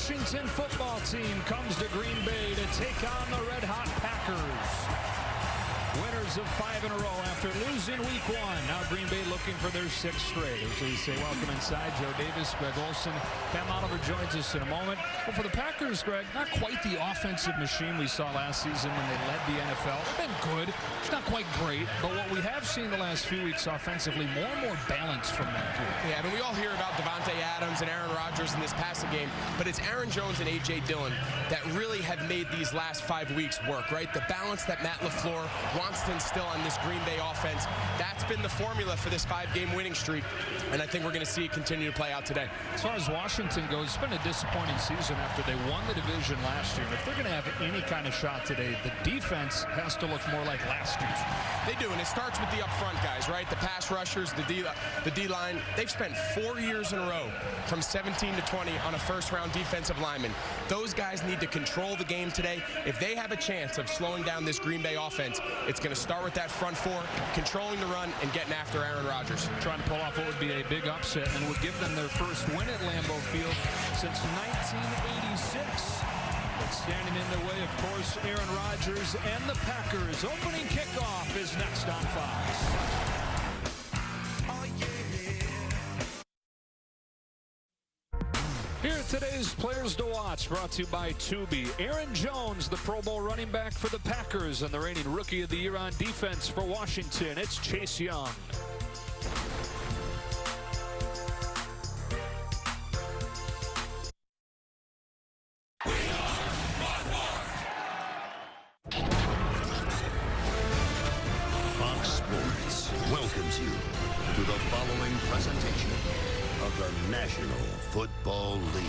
Washington football team comes to Green Bay to take on the red-hot Packers. Winners of 5 in a row after losing week 1. Now Green Bay looking for their 6th straight. As we say, welcome inside. Joe Davis, Greg Olson, Pam Oliver joins us in a moment. Well, for the Packers, Greg, not quite the offensive machine we saw last season when they led the NFL. They've been good. It's not quite great. But what we have seen the last few weeks offensively, more and more balance from that group. Yeah, I mean, we all hear about Devontae Adams and Aaron Rodgers in this passing game, but it's Aaron Jones and A.J. Dillon that really have made these last 5 weeks work, right? The balance that Matt LaFleur wants to instill on this Green Bay offense, that's been the formula for this 5-game winning streak, and I think we're going to see it continue to play out today. As far as Washington goes, it's been a disappointing season after they won the division last year. And if they're going to have any kind of shot today, the defense has to look more like last year's. They do, and it starts with the up-front guys, right? The pass rushers, the D-line. They've spent 4 years in a row from 17 to 20 on a first-round defensive lineman. Those guys need to control the game today. If they have a chance of slowing down this Green Bay offense, it's going to start with that front four, controlling the run and getting after Aaron Rodgers. Trying to pull off what would be a big upset and would give them their first win at Lambeau Field since 1986. But standing in the way, of course, Aaron Rodgers and the Packers. Opening kickoff is next on Fox. Here are today's Players to Watch, brought to you by Tubi. Aaron Jones, the Pro Bowl running back for the Packers, and the reigning Rookie of the Year on defense for Washington. It's Chase Young. Fox Sports welcomes you to the following presentation of the National Football League.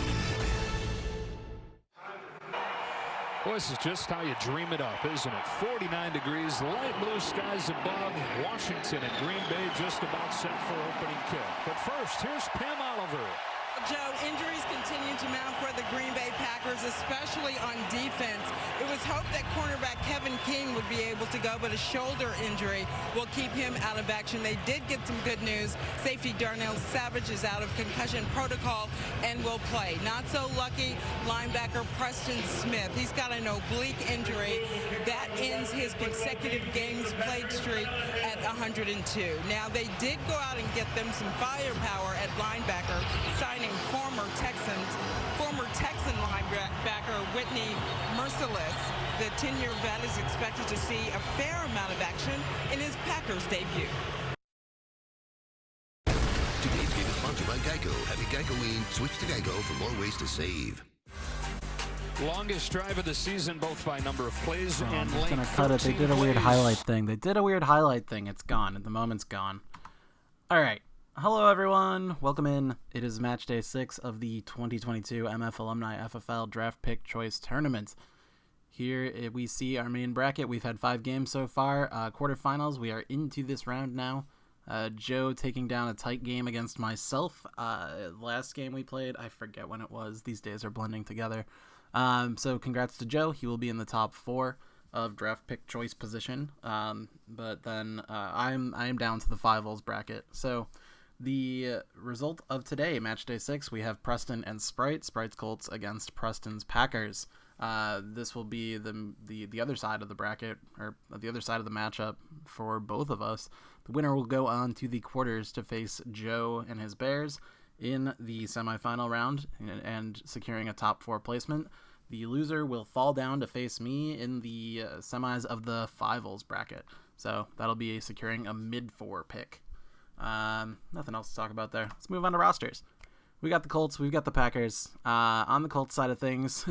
Boy, this is just how you dream it up, isn't it? 49 degrees, light blue skies above. Washington and Green Bay just about set for opening kick. But first, here's Pam Oliver. Joe, injuries continue to mount for the Green Bay Packers, especially on defense. It was hoped that cornerback Kevin King would be able to go, but a shoulder injury will keep him out of action. They did get some good news. Safety Darnell Savage is out of concussion protocol and will play. Not so lucky, linebacker Preston Smith. He's got an oblique injury that ends his consecutive games played streak at 102. Now, they did go out and get them some firepower at linebacker, signing former Texan linebacker Whitney Merciless. The 10-year vet is expected to see a fair amount of action in his Packers debut. Today's game is sponsored by Geico. Have your Geico-ing. Switch to Geico for more ways to save. Longest drive of the season, both by number of plays and length. Gonna cut it. They did a weird highlight thing. It's gone. At the moment's gone. All right. Hello, everyone. Welcome in. It is match day 6 of the 2022 MF Alumni FFL Draft Pick Choice Tournament. Here we see our main bracket. We've had 5 games so far. Quarterfinals. We are into this round now. Joe taking down a tight game against myself. Last game we played, I forget when it was. These days are blending together. So congrats to Joe. He will be in the top 4 of draft pick choice position. But then I am down to the 5-holes bracket. So the result of today, match day 6, we have Preston and Sprite. Sprite's Colts against Preston's Packers. This will be the other side of the bracket, or the other side of the matchup for both of us. The winner will go on to the quarters to face Joe and his Bears in the semifinal round and securing a top 4 placement. The loser will fall down to face me in the semis of the 5-holes bracket. So that'll be securing a mid-4 pick. Nothing else to talk about there. Let's move on to rosters. We got the Colts. We've got the Packers. On the Colts side of things,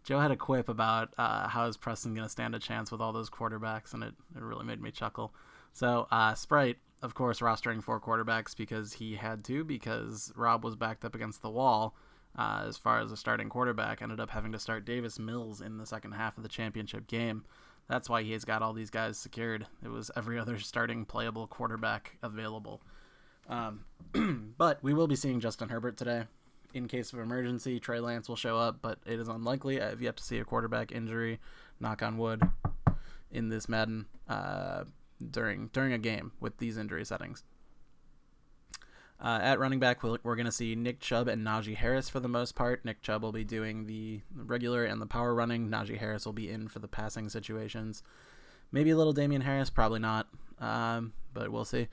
Joe had a quip about how is Preston going to stand a chance with all those quarterbacks, and it really made me chuckle. So Sprite, of course, rostering 4 quarterbacks because he had to, because Rob was backed up against the wall as far as a starting quarterback. Ended up having to start Davis Mills in the second half of the championship game. That's why he's got all these guys secured. It was every other starting playable quarterback available. But we will be seeing Justin Herbert today. In case of emergency, Trey Lance will show up, but it is unlikely. I have yet to see a quarterback injury, knock on wood, in this Madden during a game with these injury settings. At running back, we're going to see Nick Chubb and Najee Harris for the most part. Nick Chubb will be doing the regular and the power running. Najee Harris will be in for the passing situations. Maybe a little Damian Harris, probably not, but we'll see.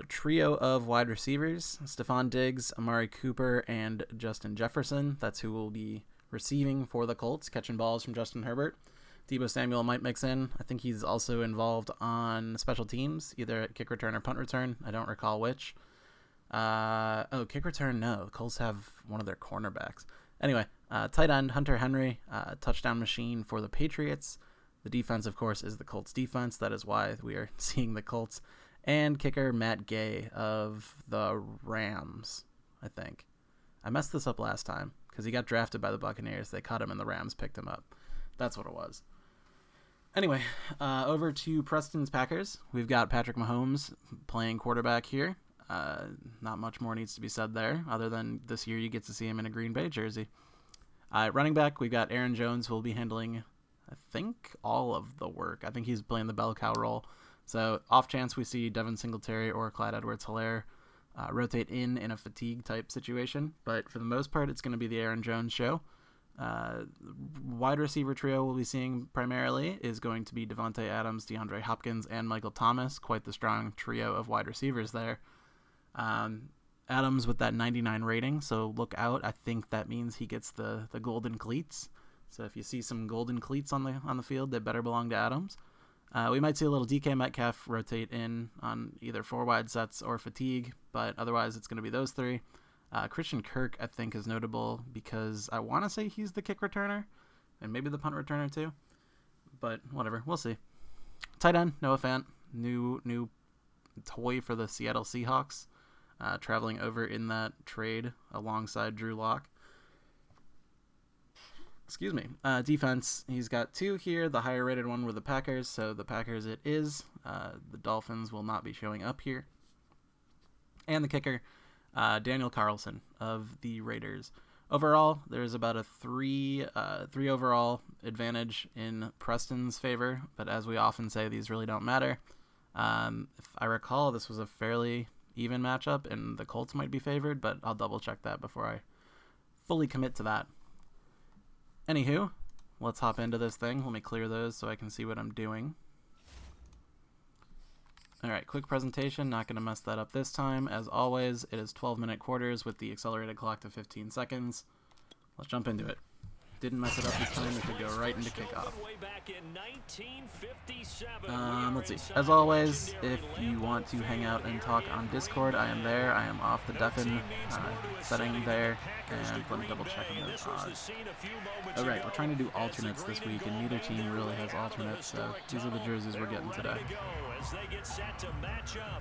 Trio of wide receivers, Stephon Diggs, Amari Cooper, and Justin Jefferson. That's who will be receiving for the Colts, catching balls from Justin Herbert. Deebo Samuel might mix in. I think he's also involved on special teams, either at kick return or punt return. I don't recall which. Kick return, no. The Colts have one of their cornerbacks. Anyway, tight end, Hunter Henry, touchdown machine for the Patriots. The defense, of course, is the Colts defense. That is why we are seeing the Colts. And kicker, Matt Gay of the Rams, I think. I messed this up last time because he got drafted by the Buccaneers. They cut him and the Rams picked him up. That's what it was. Anyway, over to Preston's Packers. We've got Patrick Mahomes playing quarterback here. Not much more needs to be said there, other than this year you get to see him in a Green Bay jersey. Running back, we've got Aaron Jones, who will be handling, I think, all of the work. I think he's playing the bell cow role. So off chance we see Devin Singletary or Clyde Edwards-Helaire rotate in a fatigue type situation. But for the most part, it's going to be the Aaron Jones show. Wide receiver trio we'll be seeing primarily is going to be Devontae Adams, DeAndre Hopkins, and Michael Thomas. Quite the strong trio of wide receivers there. Adams with that 99 rating, so look out. I think that means he gets the golden cleats. So if you see some golden cleats on the field, they better belong to Adams. We might see a little DK Metcalf rotate in on either 4 wide sets or fatigue, but otherwise it's going to be those 3. Christian Kirk, I think, is notable because I want to say he's the kick returner and maybe the punt returner too, but whatever, we'll see. Tight end, Noah Fant, new toy for the Seattle Seahawks, traveling over in that trade alongside Drew Lock. Excuse me. Defense, he's got 2 here. The higher rated one were the Packers, so the Packers it is. The Dolphins will not be showing up here. And the kicker, Daniel Carlson of the Raiders. Overall, there's about a 3 overall advantage in Preston's favor, but as we often say, these really don't matter. If I recall, this was a fairly even matchup, and the Colts might be favored, but I'll double check that before I fully commit to that. Anywho, let's hop into this thing. Let me clear those so I can see what I'm doing. Alright, quick presentation. Not going to mess that up this time. As always, it is 12-minute quarters with the accelerated clock to 15 seconds. Let's jump into it. Didn't mess it up this time. We could go right into kickoff. Let's see. As always, if you want to hang out and talk on Discord, I am there. I am off the deafen setting there. And let me double check on those odds. Alright, we're trying to do alternates this week, and neither team really has alternates, so these are the jerseys we're getting today.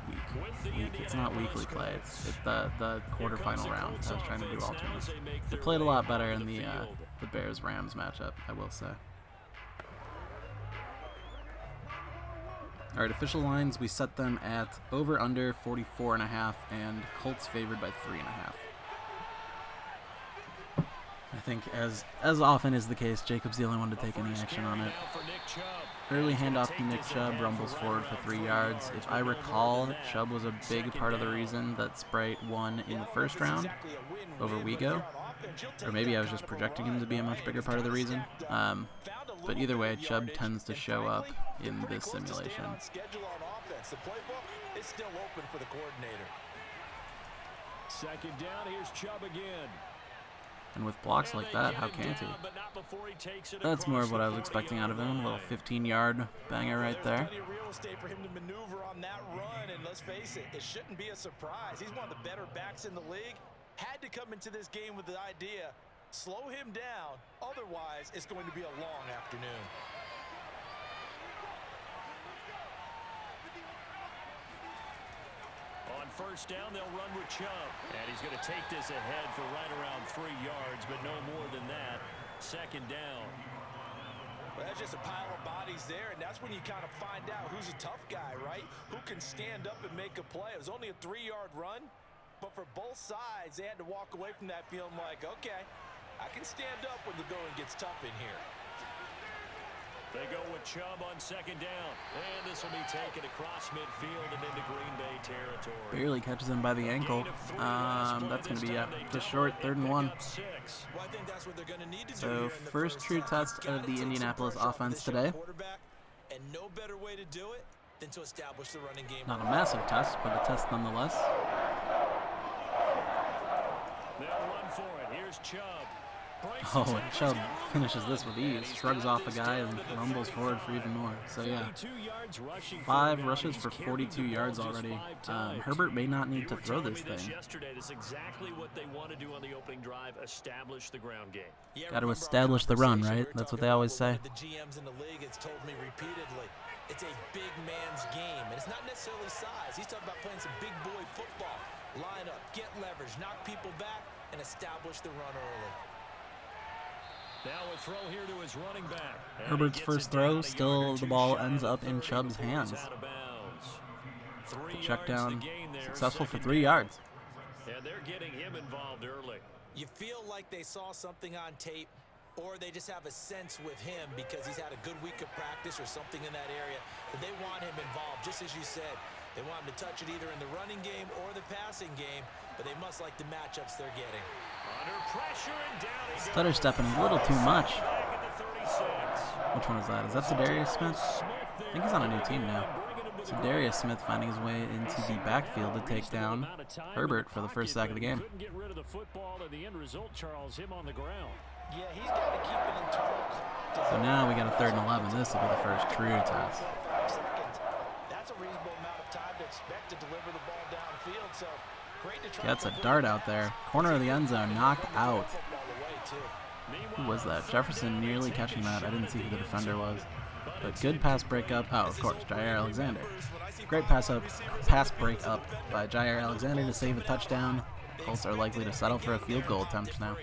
Week. It's not weekly play. It's the quarterfinal round. I was trying to do alternates. They played a lot better in the Bears-Rams matchup, I will say. Alright, official lines, we set them at over-under 44.5 and Colts favored by 3.5. I think, as often is the case, Jacob's the only one to take any action on it. Early handoff to Nick Chubb, rumbles forward for 3 yards. If I recall, Chubb was a big part of the reason that Sprite won in the first round over Wego. Or maybe I was just projecting him to be a much bigger part of the reason. But either way, Chubb tends to show up in this simulation. Second down, here's Chubb again. And with blocks like that, how can't he? That's more of what I was expecting out of him. A little 15-yard banger right there. For him to maneuver on that run, and let's face it, it shouldn't be a surprise. He's one of the better backs in the league. Had to come into this game with the idea, slow him down, otherwise it's going to be a long afternoon. On first down, they'll run with Chubb. And he's going to take this ahead for right around 3 yards, but no more than that. Second down. Well, that's just a pile of bodies there, and that's when you kind of find out who's a tough guy, right? Who can stand up and make a play. It was only a 3-yard run, but for both sides, they had to walk away from that feeling like, okay, I can stand up when the going gets tough in here. They go with Chubb on second down. And this will be taken across midfield and into Green Bay territory. Barely catches him by the ankle. That's going to be just short, 3rd and 1. So first true test of the Indianapolis offense today. And no better way to do it than to establish the running game. Not a massive test, but a test nonetheless. They'll run for it. Here's Chubb. Oh, and Chubb finishes this with ease. Shrugs off a guy and rumbles forward for even more. So yeah, 5 rushes for 42 yards already. Herbert may not need to throw this thing. That's exactly what they want to do on the opening drive, establish the ground game. Got to establish the run, right? That's what they always say. The GMs in the league has told me repeatedly, it's a big man's game, and it's not necessarily size. He's talking about playing some big boy football. Line up, get leverage, knock people back, and establish the run early. Now a throw here to his running back. Herbert's first throw, still the ball ends up in Chubb's hands. The check down, successful for 3 yards. And they're getting him involved early. You feel like they saw something on tape, or they just have a sense with him because he's had a good week of practice or something in that area, that they want him involved, just as you said. They want him to touch it either in the running game or the passing game, but they must like the matchups they're getting. Under pressure and down he goes. Stutter stepping a little too much. Which one is that? Is that Zadarius Smith? I think he's on a new team now. Zadarius Smith finding his way into the backfield to take down Herbert for the first sack of the game. Couldn't get rid of the football, and the end result, Charles, him on the ground. Yeah, he's got to keep it internal. So now we got a 3rd and 11. This will be the first true test. That's a reasonable amount of time to expect to deliver the ball downfield. So great to try. Gets a dart out there. Corner of the end zone, knocked out. Who was that? Jefferson nearly catching that. I didn't see who the defender was. But good pass break up. Oh, of course, Jair Alexander. Great pass break up by Jair Alexander to save a touchdown. Colts are likely to settle for a field goal attempt now.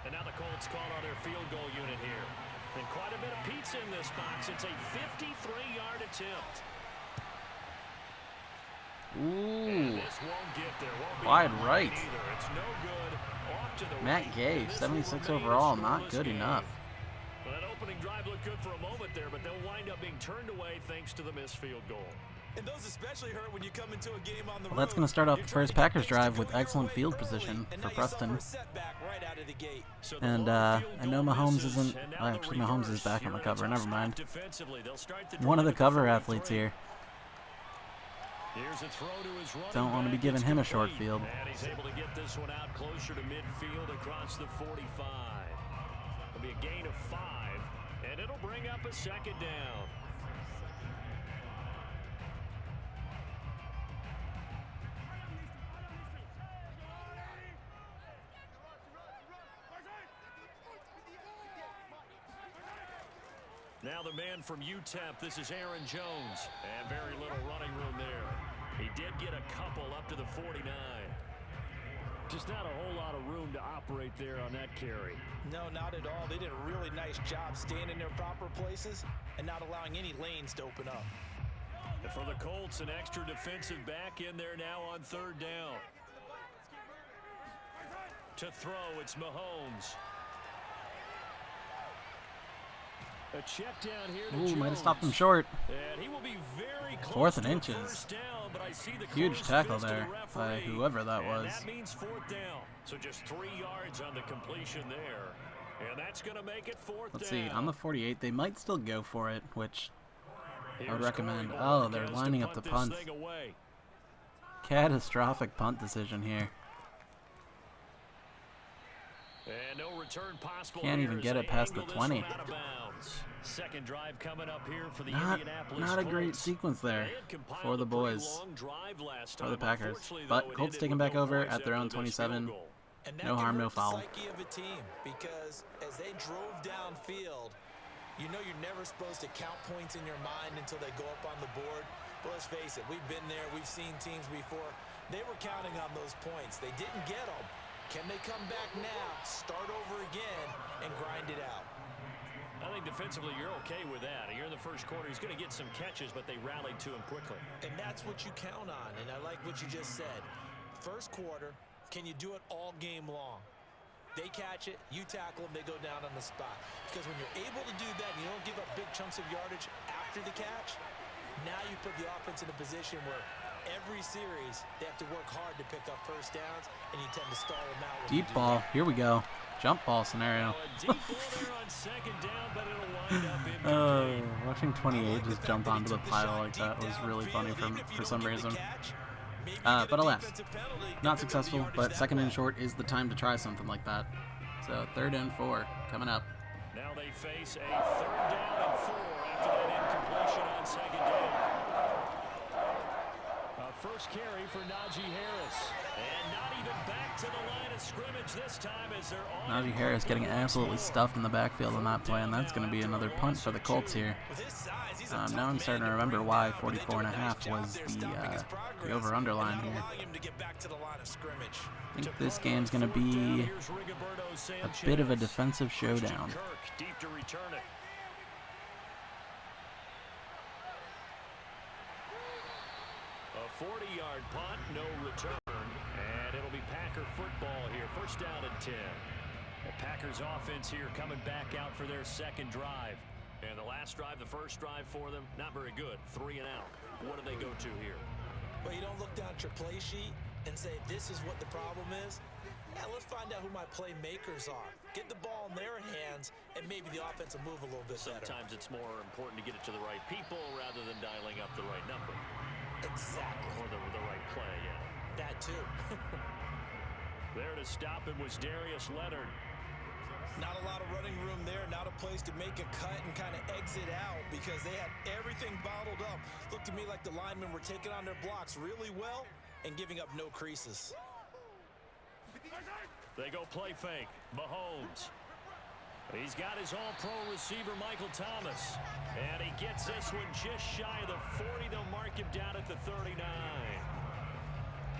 And now the Colts call on their field goal unit here. And quite a bit of pizza in this box. It's a 53-yard attempt. Ooh. This won't get there. Won't be Wide right. It's no good. Off to the Matt Gay, 76 overall, not good enough. Well, that opening drive looked good for a moment there, but they'll wind up being turned away thanks to the missed field goal. And those especially hurt when you come into a game on the Well, that's going to start off the first Packers drive with excellent field position for Preston. And I know Mahomes isn't... Well, actually, Mahomes is back on the cover. Never mind. One of the cover athletes here. Don't want to be giving him a short field. And he's able to get this one out closer to midfield across the 45. It'll be a gain of 5, and it'll bring up a 2nd down. Now the man from UTEP, this is Aaron Jones. And very little running room there. He did get a couple up to the 49. Just not a whole lot of room to operate there on that carry. No, not at all. They did a really nice job staying in their proper places and not allowing any lanes to open up. And for the Colts, an extra defensive back in there now on 3rd down. To throw, it's Mahomes. A check down here to Ooh, might have Jones. stopped him short. And he will be very close 4th and to a inches. first down, but I see the Huge closed tackle fist of there the by referee. whoever that was. And that means 4th down. So just 3 yards on the completion there. And that's going to make it 4th Let's down. see, on the 48, they might still go for it, which I would Here's recommend. Corey Oh, Mark they're has to lining up the this punt. thing away. Catastrophic punt decision here. And no return possible. Can't here even as get they it past the angle this 20. one out of bounds. Second drive coming up here for the Not Indianapolis a great Colts. sequence there They had compiled for the a pretty boys, long drive last for the time. Packers. Unfortunately, But though, it Colts ended taking with back no over points at their after own the missed field 27. goal. And that No can harm, no hurt the foul. psyche of a team because as they drove downfield, you know you're never supposed to count points in your mind until they go up on the board. But let's face it, we've been there, we've seen teams before. They were counting on those points. They didn't get them. Can they come back now, start over again, and grind it out? I think defensively you're okay with that. Here in the first quarter, he's going to get some catches, but they rallied to him quickly. And that's what you count on, and I like what you just said. First quarter, can you do it all game long? They catch it, you tackle them, they go down on the spot. Because when you're able to do that and you don't give up big chunks of yardage after the catch, now you put the offense in a position where every series they have to work hard to pick up first downs, and you tend to stall them out. Deep ball. Here we go. Jump ball scenario. Watching 28 just jump onto the pile like that was really funny for some reason. But alas, not successful, but 2nd and short is the time to try something like that. So 3rd and 4 coming up. Now they face a 3rd down and 4 after that incompletion on 2nd down. First carry for Najee Harris. And not even back to the line of scrimmage this time as they're on. Najee Harris getting absolutely stuffed in the backfield on that play, and that's going to be another punt for the Colts here. Now I'm starting to remember why 44.5 was the over-under line here. I think this game's going to be a bit of a defensive showdown. Deep to return it. A 40-yard punt, no return, and it'll be Packer football here. 1st down and 10. The Packers offense here coming back out for their 2nd drive. And the last drive, the first drive for them, not very good. 3 and out. What do they go to here? Well, you don't look down at your play sheet and say, this is what the problem is. Yeah, let's find out who my playmakers are. Get the ball in their hands, and maybe the offense will move a little bit better. Sometimes it's more important to get it to the right people rather than dialing up the right number. Exactly. Or the right play, yeah. That too. There to stop him was Darius Leonard. Not a lot of running room there, not a place to make a cut and kind of exit out because they had everything bottled up. Looked to me like the linemen were taking on their blocks really well and giving up no creases. They go play fake. Mahomes. He's got his all-pro receiver, Michael Thomas. And he gets this one just shy of the 40. They'll mark him down at the 39.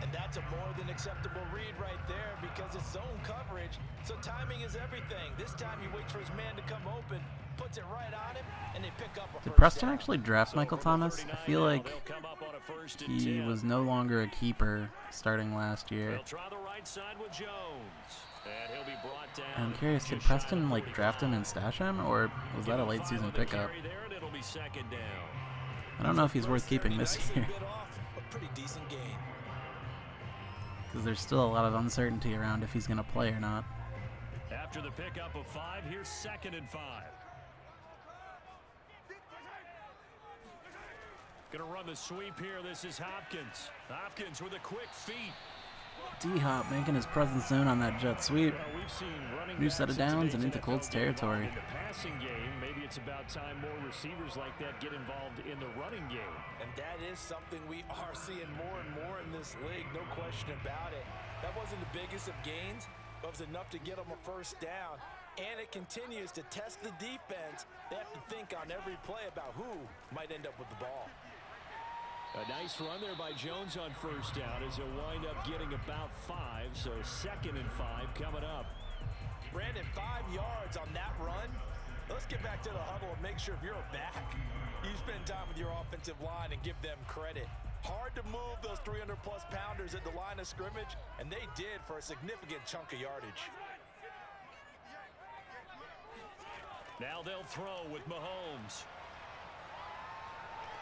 And that's a more than acceptable read right there because it's zone coverage, so timing is everything. This time he waits for his man to come open, puts it right on him, and they pick up a Did first Preston down. actually draft Michael Thomas? I feel like he was no longer a keeper starting last year. They'll try the right side with Jones. And he'll be brought down. I'm curious, did Preston like draft him and stash him, or was that a late season pickup? I don't know if he's worth keeping this year, because there's still a lot of uncertainty around if he's going to play or not. After the pickup of 5, here's 2nd and 5. Going to run the sweep here. This is Hopkins. Hopkins with a quick feet. D-Hop making his presence known on that jet sweep. New set of downs and into Colts territory. In the passing game, maybe it's about time more receivers like that get involved in the running game. And that is something we are seeing more and more in this league, no question about it. That wasn't the biggest of gains, but it was enough to get them a first down. And it continues to test the defense. They have to think on every play about who might end up with the ball. A nice run there by Jones on first down as he'll wind up getting about 5, so 2nd and 5 coming up. Brandon, 5 yards on that run. Let's get back to the huddle and make sure if you're a back, you spend time with your offensive line and give them credit. Hard to move those 300-plus pounders at the line of scrimmage, and they did for a significant chunk of yardage. Now they'll throw with Mahomes.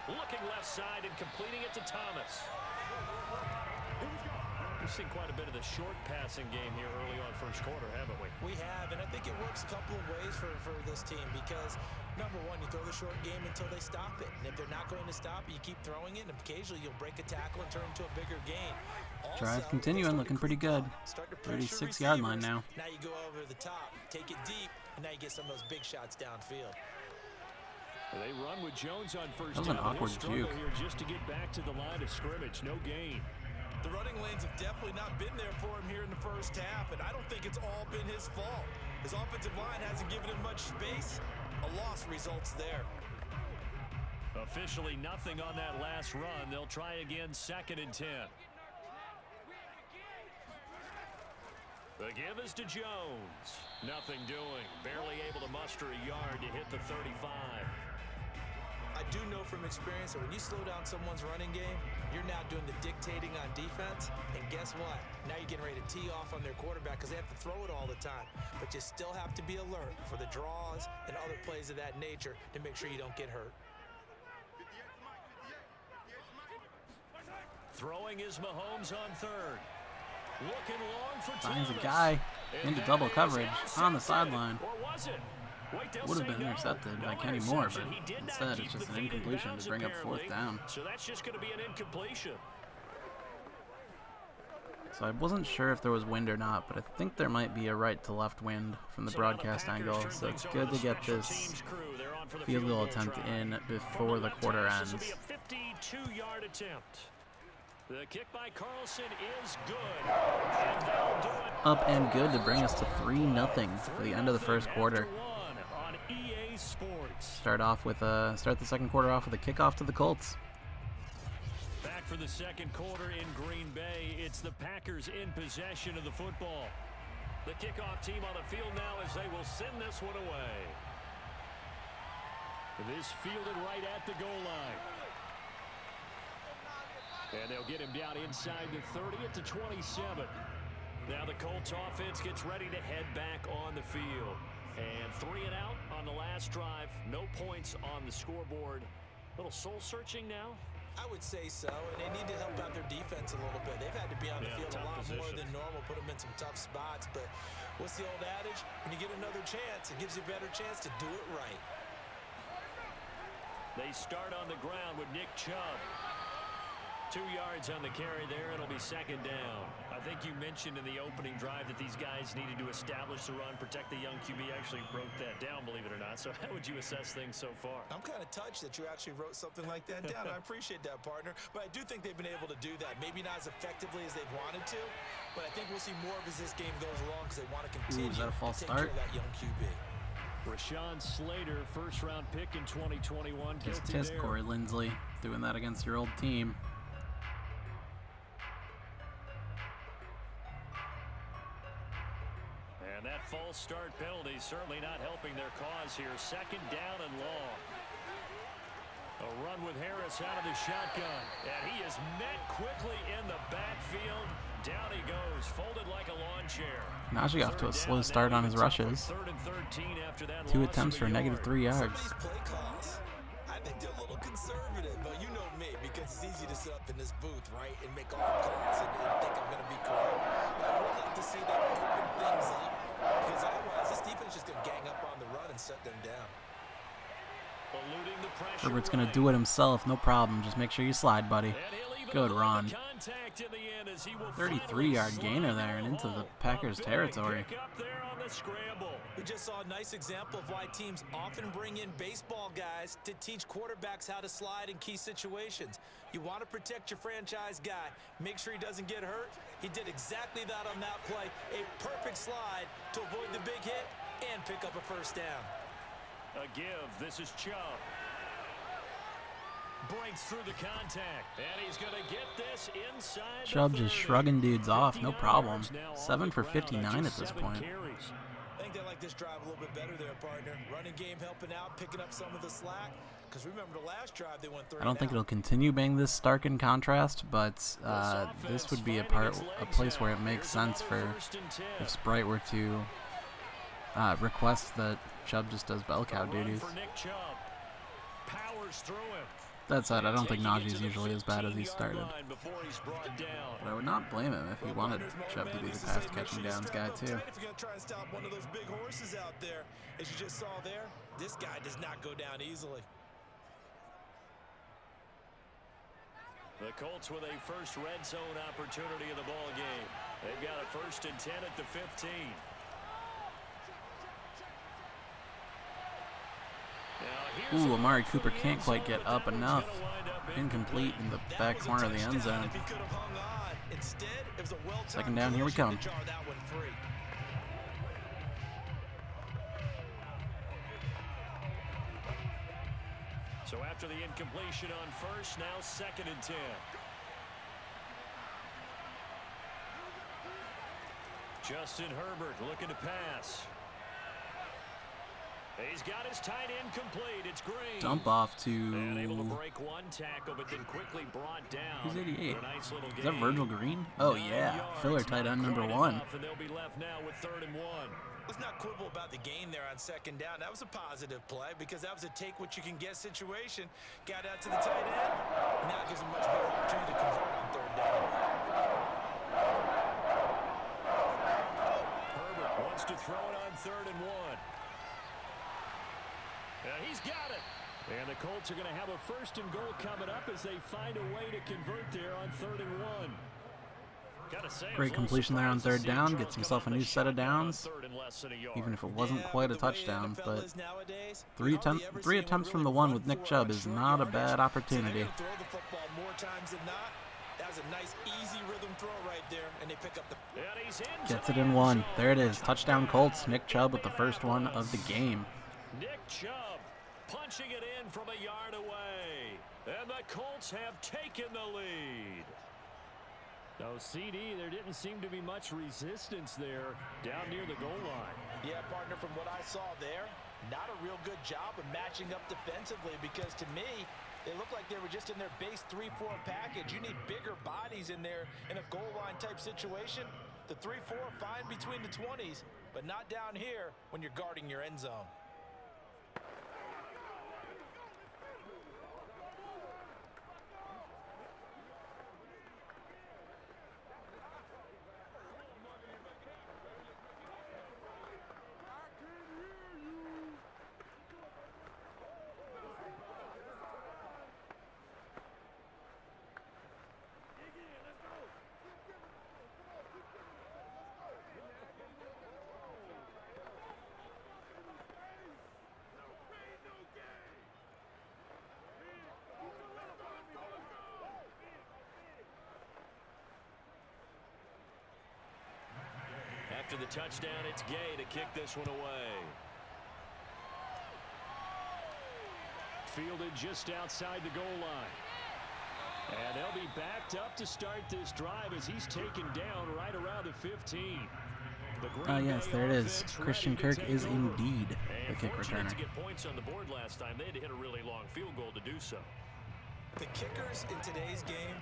Looking left side and completing it to Thomas. We've seen quite a bit of the short passing game here early on first quarter, haven't we? We have, and I think it works a couple of ways for this team because, number one, you throw the short game until they stop it. And if they're not going to stop it, you keep throwing it, and occasionally you'll break a tackle and turn into a bigger gain. Drive continuing, looking pretty good. 36-yard line now. Now you go over the top, take it deep, and now you get some of those big shots downfield. They run with Jones on first down. That was an awkward juke. juke. Here just to get back to the line of scrimmage. No gain. The running lanes have definitely not been there for him here in the first half, and I don't think it's all been his fault. His offensive line hasn't given him much space. A loss results there. Officially nothing on that last run. They'll try again, 2nd and 10. The give is to Jones. Nothing doing. Barely able to muster a yard to hit the 35. I do know from experience that when you slow down someone's running game, you're now doing the dictating on defense. And guess what? Now you're getting ready to tee off on their quarterback because they have to throw it all the time. But you still have to be alert for the draws and other plays of that nature to make sure you don't get hurt. Throwing is Mahomes on third. Looking long for Finds a Thomas. guy into double coverage on the sideline. Or was it? Wait, they'll Would have say been no. intercepted No by Kenny Moore, but interception. He did not instead keep it's just the an feet in incompletion bounds, to bring up apparently. fourth down. So that's just going to be an incompletion. So I wasn't sure if there was wind or not, but I think there might be a right to left wind from the broadcast angle, so it's good to get this field goal attempt in before the quarter ends. This will be a 52-yard attempt. The kick by Carlson is good. And they'll do it. Up and good to bring us to 3-0 for the end of the first quarter. On EA Sports. Start the second quarter off with a kickoff to the Colts. Back for the second quarter in Green Bay. It's the Packers in possession of the football. The kickoff team on the field now as they will send this one away. This fielded right at the goal line. And they'll get him down inside the 30 at the 27. Now the Colts offense gets ready to head back on the field. And 3 and out on the last drive. No points on the scoreboard. A little soul searching now. I would say so, and they need to help out their defense a little bit. They've had to be on the field a lot more than normal, put them in some tough spots. But what's the old adage? When you get another chance, it gives you a better chance to do it right. They start on the ground with Nick Chubb. 2 yards on the carry there. It'll be second down. I think you mentioned in the opening drive that these guys needed to establish the run, protect the young QB. I actually wrote that down, believe it or not. So how would you assess things so far? I'm kind of touched that you actually wrote something like that down. I appreciate that, partner. But I do think they've been able to do that. Maybe not as effectively as they've wanted to, but I think we'll see more of as this game goes along because they want to continue is that a false to take start? care of that young QB. Rashawn Slater, first-round pick in 2021. Just Guilty kiss there. Corey Linsley doing that against your old team. And that false start penalty certainly not helping their cause here. Second down and long. A run with Harris out of the shotgun. And he is met quickly in the backfield. Down he goes, folded like a lawn chair. Najee off to a slow start on his rushes. 3rd and 13 after that 2 loss attempts of for a negative yard. 3 yards. Some of these play calls, I think they're a little conservative, but you know me, because it's easy to sit up in this booth, right, and make all the calls and think I'm going to be correct. But I would like to see them open things up, because otherwise this defense is just going to gang up on the run and shut them down. Eluding the pressure Herbert's going to right. do it himself, no problem. Just make sure you slide, buddy. And he'll even Good avoid run. the contact in the end as he will 33-yard finally gainer slide there and into the along. Packers' A big territory. pick up there on the scramble. We just saw a nice example of why teams often bring in baseball guys to teach quarterbacks how to slide in key situations. You want to protect your franchise guy. Make sure he doesn't get hurt. He did exactly that on that play. A perfect slide to avoid the big hit and pick up a first down. A give. This is Chubb. Breaks through the contact. And he's going to get this inside Chubb the just 30. shrugging dudes off, no 59 problem. yards now on 7 the for ground, 59 just at this 7 point. carries. I think they like this drive a little bit better there, partner. Running game helping out, picking up some of the slack. Because remember the last drive they went 3 I don't think and it'll out. continue being this stark in contrast, but this would be a place where it makes sense for if Sprite were to request that Chubb just does bell cow duties. Powers through him. That said, I don't think Taking it Najee's to the usually as bad as he 15-yard started. line before he's brought down. But I would not blame him if he wanted Chubb to be the pass catching downs guy too. If you're going to try and stop one of those big horses out there, as you just saw there, this guy does not go down easily. The Colts with a first red zone opportunity in the ball game. They've got a 1st and 10 at the 15. Ooh, Amari Cooper can't quite get up enough. Incomplete in the back corner of the end zone. Second down, here we come. So after the incompletion on first, now 2nd and 10. Justin Herbert looking to pass. He's got his tight end complete. It's Green. Dump off And able to to... break one tackle, but then quickly brought down. Who's 88? Nice little Is that gain. Virgil Green? Oh, 9 yeah. yards, Filler tight end number quite 1. enough, and they'll be left now with 3rd and 1. Let's not quibble about the gain there on 2nd down. That was a positive play because that was a take-what-you-can-get situation. Got out to the tight end. And now it gives him much better opportunity to convert on 3rd down. Herbert wants to throw it on 3rd and 1. And he's got it. And the Colts are going to have a 1st and goal coming up as they find a way to convert there on 3rd and 1. Great completion there on 3rd down. Gets himself a new set of downs, even if it wasn't quite a touchdown. But three attempts from the 1 with Nick Chubb is not a bad opportunity. Gets it in 1. There it is. Touchdown Colts. Nick Chubb with the first one of the game. Nick Chubb punching it in from a yard away. And the Colts have taken the lead. No, CD, there didn't seem to be much resistance there down near the goal line. Yeah, partner, from what I saw there, not a real good job of matching up defensively because to me, they looked like they were just in their base 3-4 package. You need bigger bodies in there in a goal line type situation. The 3-4 fine between the 20s, but not down here when you're guarding your end zone. After the touchdown, it's Gay to kick this one away. Fielded just outside the goal line. And they'll be backed up to start this drive as he's taken down right around the 15. Yes, there it is. Christian Kirk is indeed the kick returner. To get points on the board last time, they had to hit a really long field goal to do so. The kickers in today's game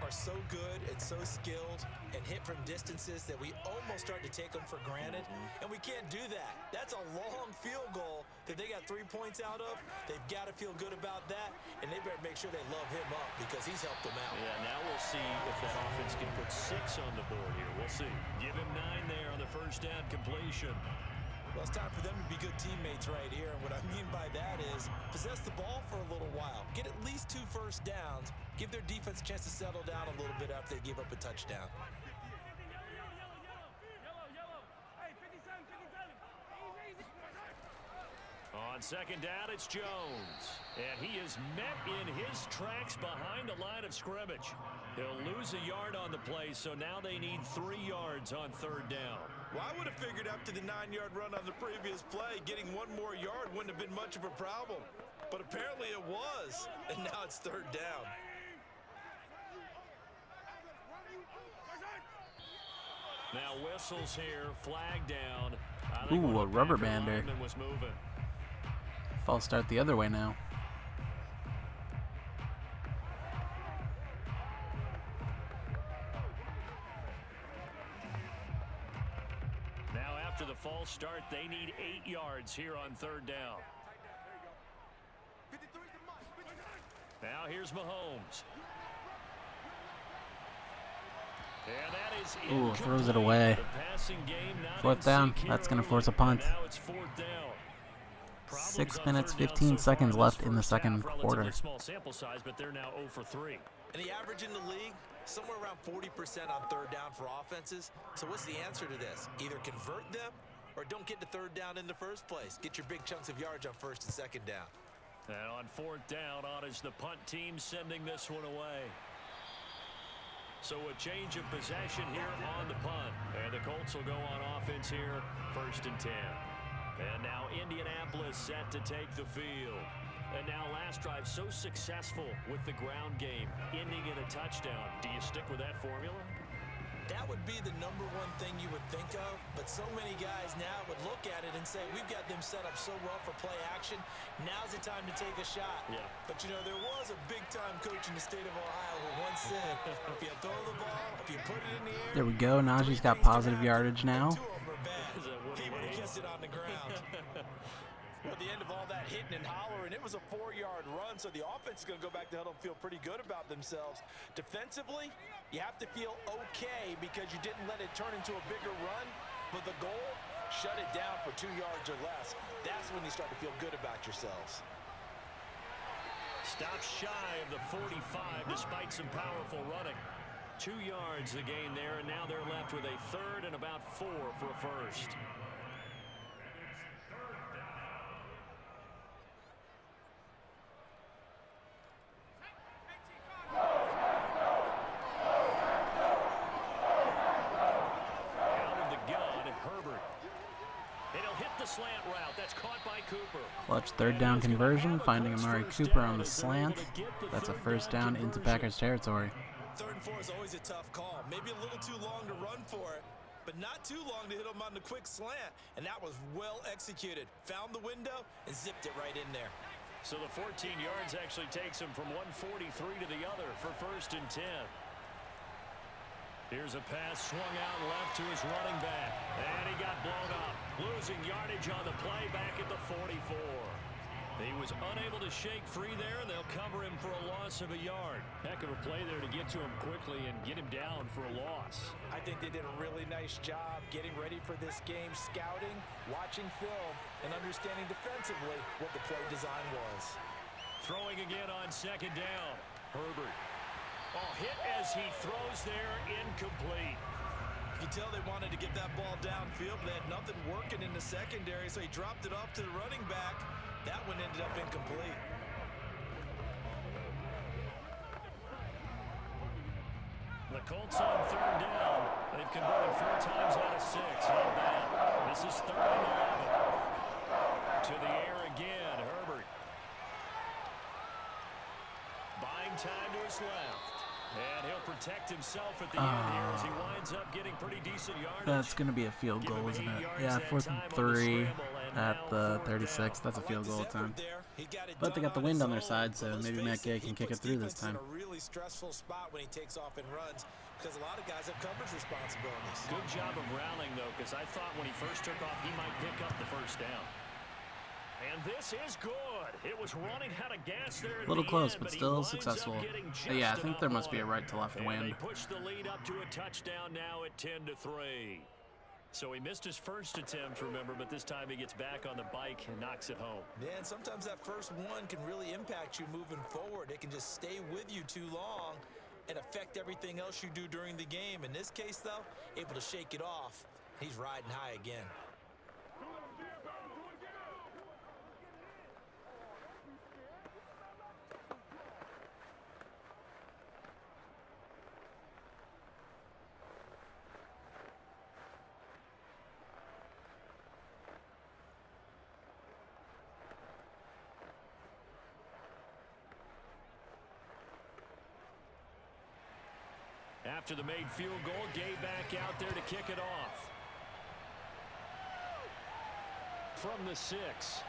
are so good and so skilled and hit from distances that we almost start to take them for granted, and we can't do that. That's a long field goal that they got 3 points out of. They've got to feel good about that, and they better make sure they love him up because he's helped them out. Yeah, now we'll see if that offense can put 6 on the board here. We'll see. Give him 9 there on the first down completion. Well, it's time for them to be good teammates right here, and what I mean by that is possess the ball for a little while. Get at least 2 first downs. Give their defense a chance to settle down a little bit after they give up a touchdown. On second down, it's Jones. And he is met in his tracks behind the line of scrimmage. He'll lose a yard on the play, so now they need 3 yards on third down. Well, I would have figured after the 9-yard run on the previous play, getting 1 more yard wouldn't have been much of a problem. But apparently it was, and now it's third down. Now whistles here, flag down. Ooh, a rubber bander. Was moving. False start the other way now. Now after the false start, they need 8 yards here on third down. Now here's Mahomes. And that is ooh, throws it away. Fourth down. That's going to force a punt. 6 minutes, 15 seconds left in the second quarter. Small sample size, but they're now 0 for 3. And the average in the league, somewhere around 40% on third down for offenses. So what's the answer to this? Either convert them or don't get to third down in the first place. Get your big chunks of yards on first and second down. And on fourth down, on is the punt team sending this one away. So a change of possession here on the punt. And the Colts will go on offense here, 1st and 10. And now Indianapolis set to take the field. And now last drive so successful with the ground game, ending in a touchdown. Do you stick with that formula? That would be the #1 thing you would think of, but so many guys now would look at it and say, we've got them set up so well for play action. Now's the time to take a shot. Yeah. But, you know, there was a big-time coach in the state of Ohio who once said, if you throw the ball, if you put it in the air. There we go. Najee's got positive yardage now. Two of them are bad. He would have kept it on the ground. Well, at the end of all that hitting and hollering, it was a 4-yard run, so the offense is going to go back to huddle and feel pretty good about themselves. Defensively, you have to feel okay because you didn't let it turn into a bigger run, but the goal, shut it down for 2 yards or less. That's when you start to feel good about yourselves. Stop shy of the 45 despite some powerful running. 2 yards the gain there, and now they're left with a 3rd and about 4 for a first. Slant route. That's caught by Cooper. Clutch 3rd down conversion, finding Amari Cooper on the slant. That's a first down into Packers territory. 3rd and 4 is always a tough call. Maybe a little too long to run for it, but not too long to hit him on the quick slant. And that was well executed. Found the window and zipped it right in there. So the 14 yards actually takes him from 143 to the other for 1st and 10. Here's a pass swung out left to his running back. And he got blown up. Losing yardage on the play back at the 44. He was unable to shake free there, and they'll cover him for a loss of a yard. Heck of a play there to get to him quickly and get him down for a loss. I think they did a really nice job getting ready for this game, scouting, watching film, and understanding defensively what the play design was. Throwing again on 2nd down. Herbert. Oh, hit as he throws there, incomplete. You can tell they wanted to get that ball downfield, but they had nothing working in the secondary, so he dropped it off to the running back. That one ended up incomplete. The Colts on 3rd down. They've converted 4 times out of 6. Not bad. This is 3rd and 11. To the air again, Herbert. Buying time to his left. And he'll protect himself at the end here as he winds up getting pretty decent yardage. That's going to be a field goal, isn't it? Yeah, 4th and 3 at the 36. That's a field goal attempt. But they got the wind on their side, so maybe Matt Gay can kick it through this time. A really stressful spot when he takes off and runs because a lot of guys have coverage responsibilities. Good job of rallying, though, because I thought when he first took off, he might pick up the 1st down. And this is good. It was running out of gas there. A little close, but still successful. Yeah, I think there must be a right to left wind. They push the lead up to a touchdown now at 10-3. So he missed his first attempt, remember, but this time he gets back on the bike and knocks it home. Yeah, and sometimes that first one can really impact you moving forward. It can just stay with you too long and affect everything else you do during the game. In this case, though, able to shake it off. He's riding high again. After the made field goal, Gay back out there to kick it off. From the 6.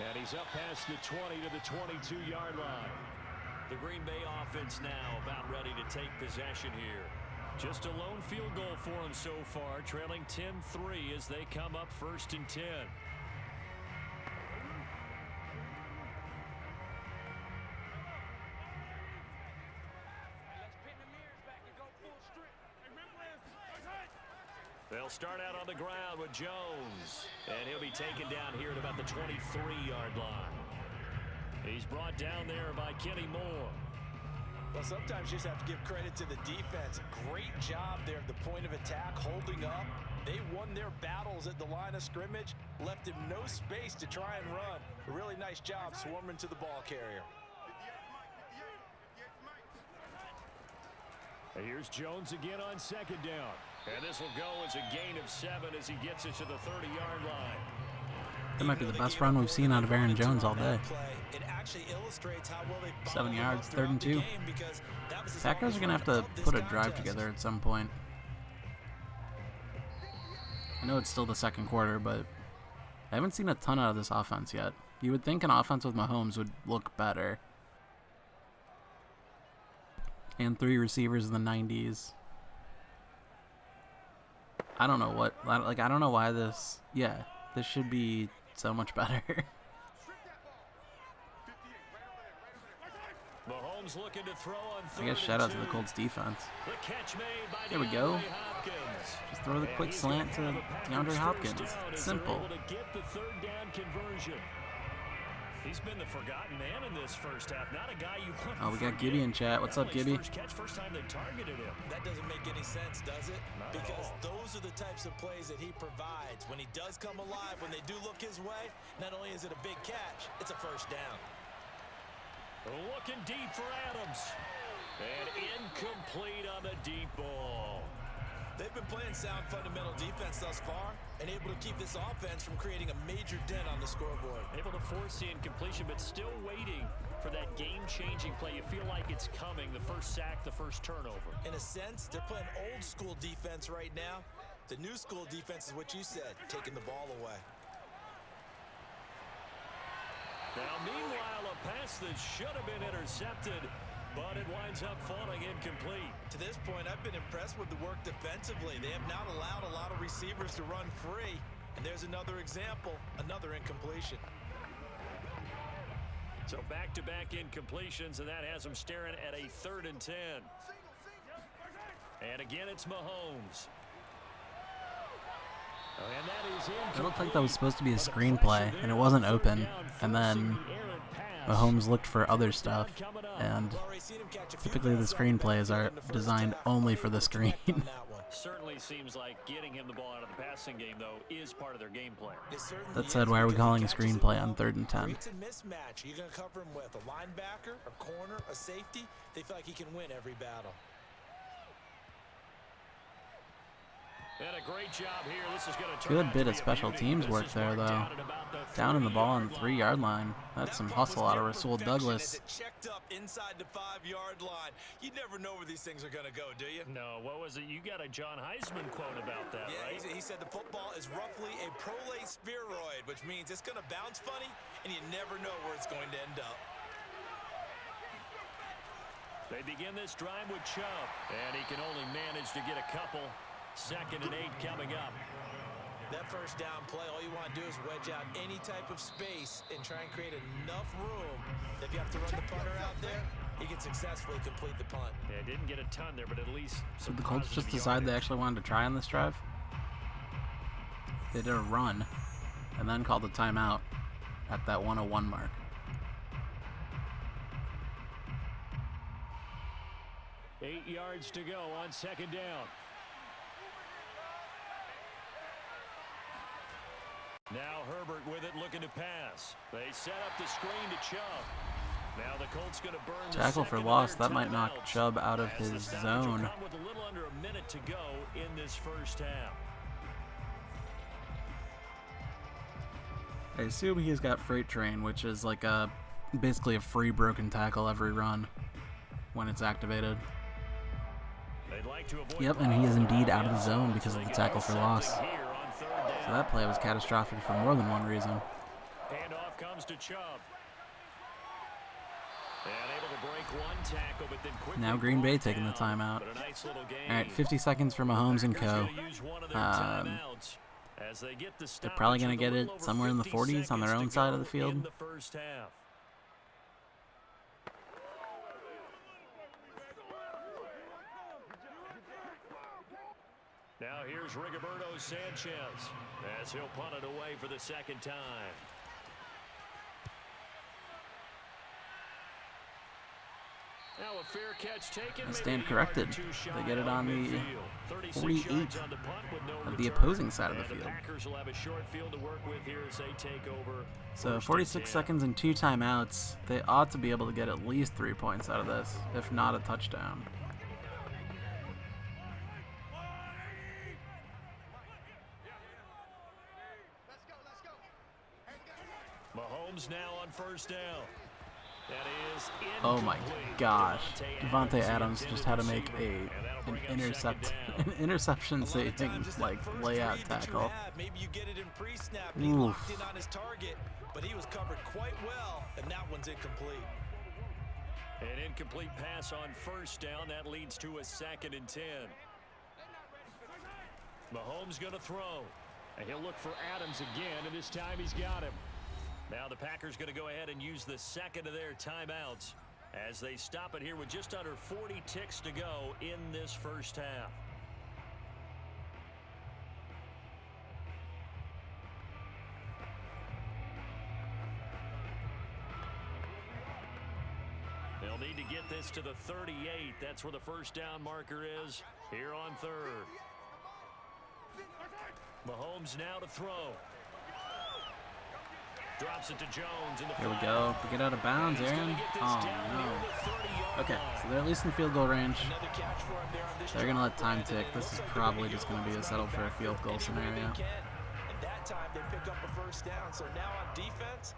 And he's up past the 20 to the 22-yard line. The Green Bay offense now about ready to take possession here. Just a lone field goal for them so far, trailing 10-3 as they come up 1st and 10. They'll start out on the ground with Jones, and he'll be taken down here at about the 23-yard line. He's brought down there by Kenny Moore. Well, sometimes you just have to give credit to the defense. Great job there at the point of attack, holding up. They won their battles at the line of scrimmage, left him no space to try and run. A really nice job swarming to the ball carrier. And here's Jones again on 2nd down. And this will go as a gain of 7 as he gets it to the 30-yard line. That might be the best run we've seen out of Aaron Jones all day. 7 yards, 3rd and 2. Packers are going to have to put a drive together at some point. I know it's still the second quarter, but I haven't seen a ton out of this offense yet. You would think an offense with Mahomes would look better. And 3 receivers in the 90s. I don't know what, like, I don't know why this, yeah, this should be so much better. Mahomes looking to throw on I guess shout out to the Colts defense. There we go. Just throw the quick slant to DeAndre Hopkins. It's simple. He's been the forgotten man in this first half. Not a guy you want. Oh, we got Gibby in chat. What's up, Gibby? First time they targeted him. That doesn't make any sense, does it? Because those are the types of plays that he provides. When he does come alive, when they do look his way, not only is it a big catch, it's a first down. Looking deep for Adams. And incomplete on the deep ball. They've been playing sound fundamental defense thus far and able to keep this offense from creating a major dent on the scoreboard. Able to force the incompletion, but still waiting for that game-changing play. You feel like it's coming, the first sack, the first turnover. In a sense, they're playing old-school defense right now. The new school defense is what you said, taking the ball away. Now, meanwhile, a pass that should have been intercepted, but it winds up falling incomplete. To this point, I've been impressed with the work defensively. They have not allowed a lot of receivers to run free. And there's another example, another incompletion. So back-to-back incompletions, and that has them staring at a 3rd and 10. And again, it's Mahomes. And that is It looked like that was supposed to be a screenplay, and it wasn't open. And then Mahomes looked for other stuff, and typically the screenplays are designed only for the screen. Certainly seems like getting him the ball out of the passing game, though, is part of their game plan. That said, why are we calling a screenplay on 3rd and 10? It's a mismatch. You're going to cover him with a linebacker, a corner, a safety. They feel like he can win every battle. And a great job here. This is going to Good bit of special teams work there, though. Down in the ball on the 3-yard line. That's some hustle out of Rasul Douglas. Checked up inside the 5-yard line. You never know where these things are going to go, do you? No. What was it? You got a John Heisman quote about that, right? He said the football is roughly a prolate spheroid, which means it's going to bounce funny, and you never know where it's going to end up. They begin this drive with Chubb, and he can only manage to get a couple. 2nd and 8 coming up. That first down play, all you want to do is wedge out any type of space and try and create enough room that if you have to run the punter out there, he can successfully complete the punt. Yeah, didn't get a ton there, but at least Did the Colts just decide they actually wanted to try on this drive? They did a run and then called a timeout at that 101 mark. Eight yards to go on 2nd down. Now Herbert with it, looking to pass. They set up the screen to Chubb. Now the Colts going to burn tackle for loss. That might knock Chubb out of his zone. With a little under a minute to go in this first half. I assume he's got Freight Train, which is like basically a free broken tackle every run when it's activated. Yep, and he is indeed out of the zone because of the tackle for loss. So that play was catastrophic for more than one reason. Handoff comes to Chubb. And able to break one tackle, but then quickly now Green Bay taking the timeout. All right, 50 seconds for Mahomes and co. They're probably going to get it somewhere in the 40s on their own side of the field. Now here's Rigoberto Sanchez as he'll punt it away for the 2nd time. Now a fair catch taken. I stand corrected. They get it on the 48 of the opposing side of the field. So 46 seconds and 2 timeouts. They ought to be able to get at least 3 points out of this, if not a touchdown. first down. That is oh my gosh. Devontae Adams just had to make an interception saving like layout tackle. Maybe you get it in pre-snap and he Oof. locked in on his target, but he was covered quite well, and that one's incomplete. An incomplete pass on first down. That leads to a 2nd and 10. Mahomes going to throw. And he'll look for Adams again, and this time he's got him. Now the Packers going to go ahead and use the 2nd of their timeouts as they stop it here with just under 40 ticks to go in this first half. They'll need to get this to the 38. That's where the first down marker is here on 3rd. Mahomes now to throw. Drops it to Jones. In the Here we go. Get out of bounds, Aaron. Oh, no. Okay, so they're at least in field goal range. They're going to let time tick. This is probably just going to be a settle for a field goal scenario. And that time they pick up a first down. So now on defense,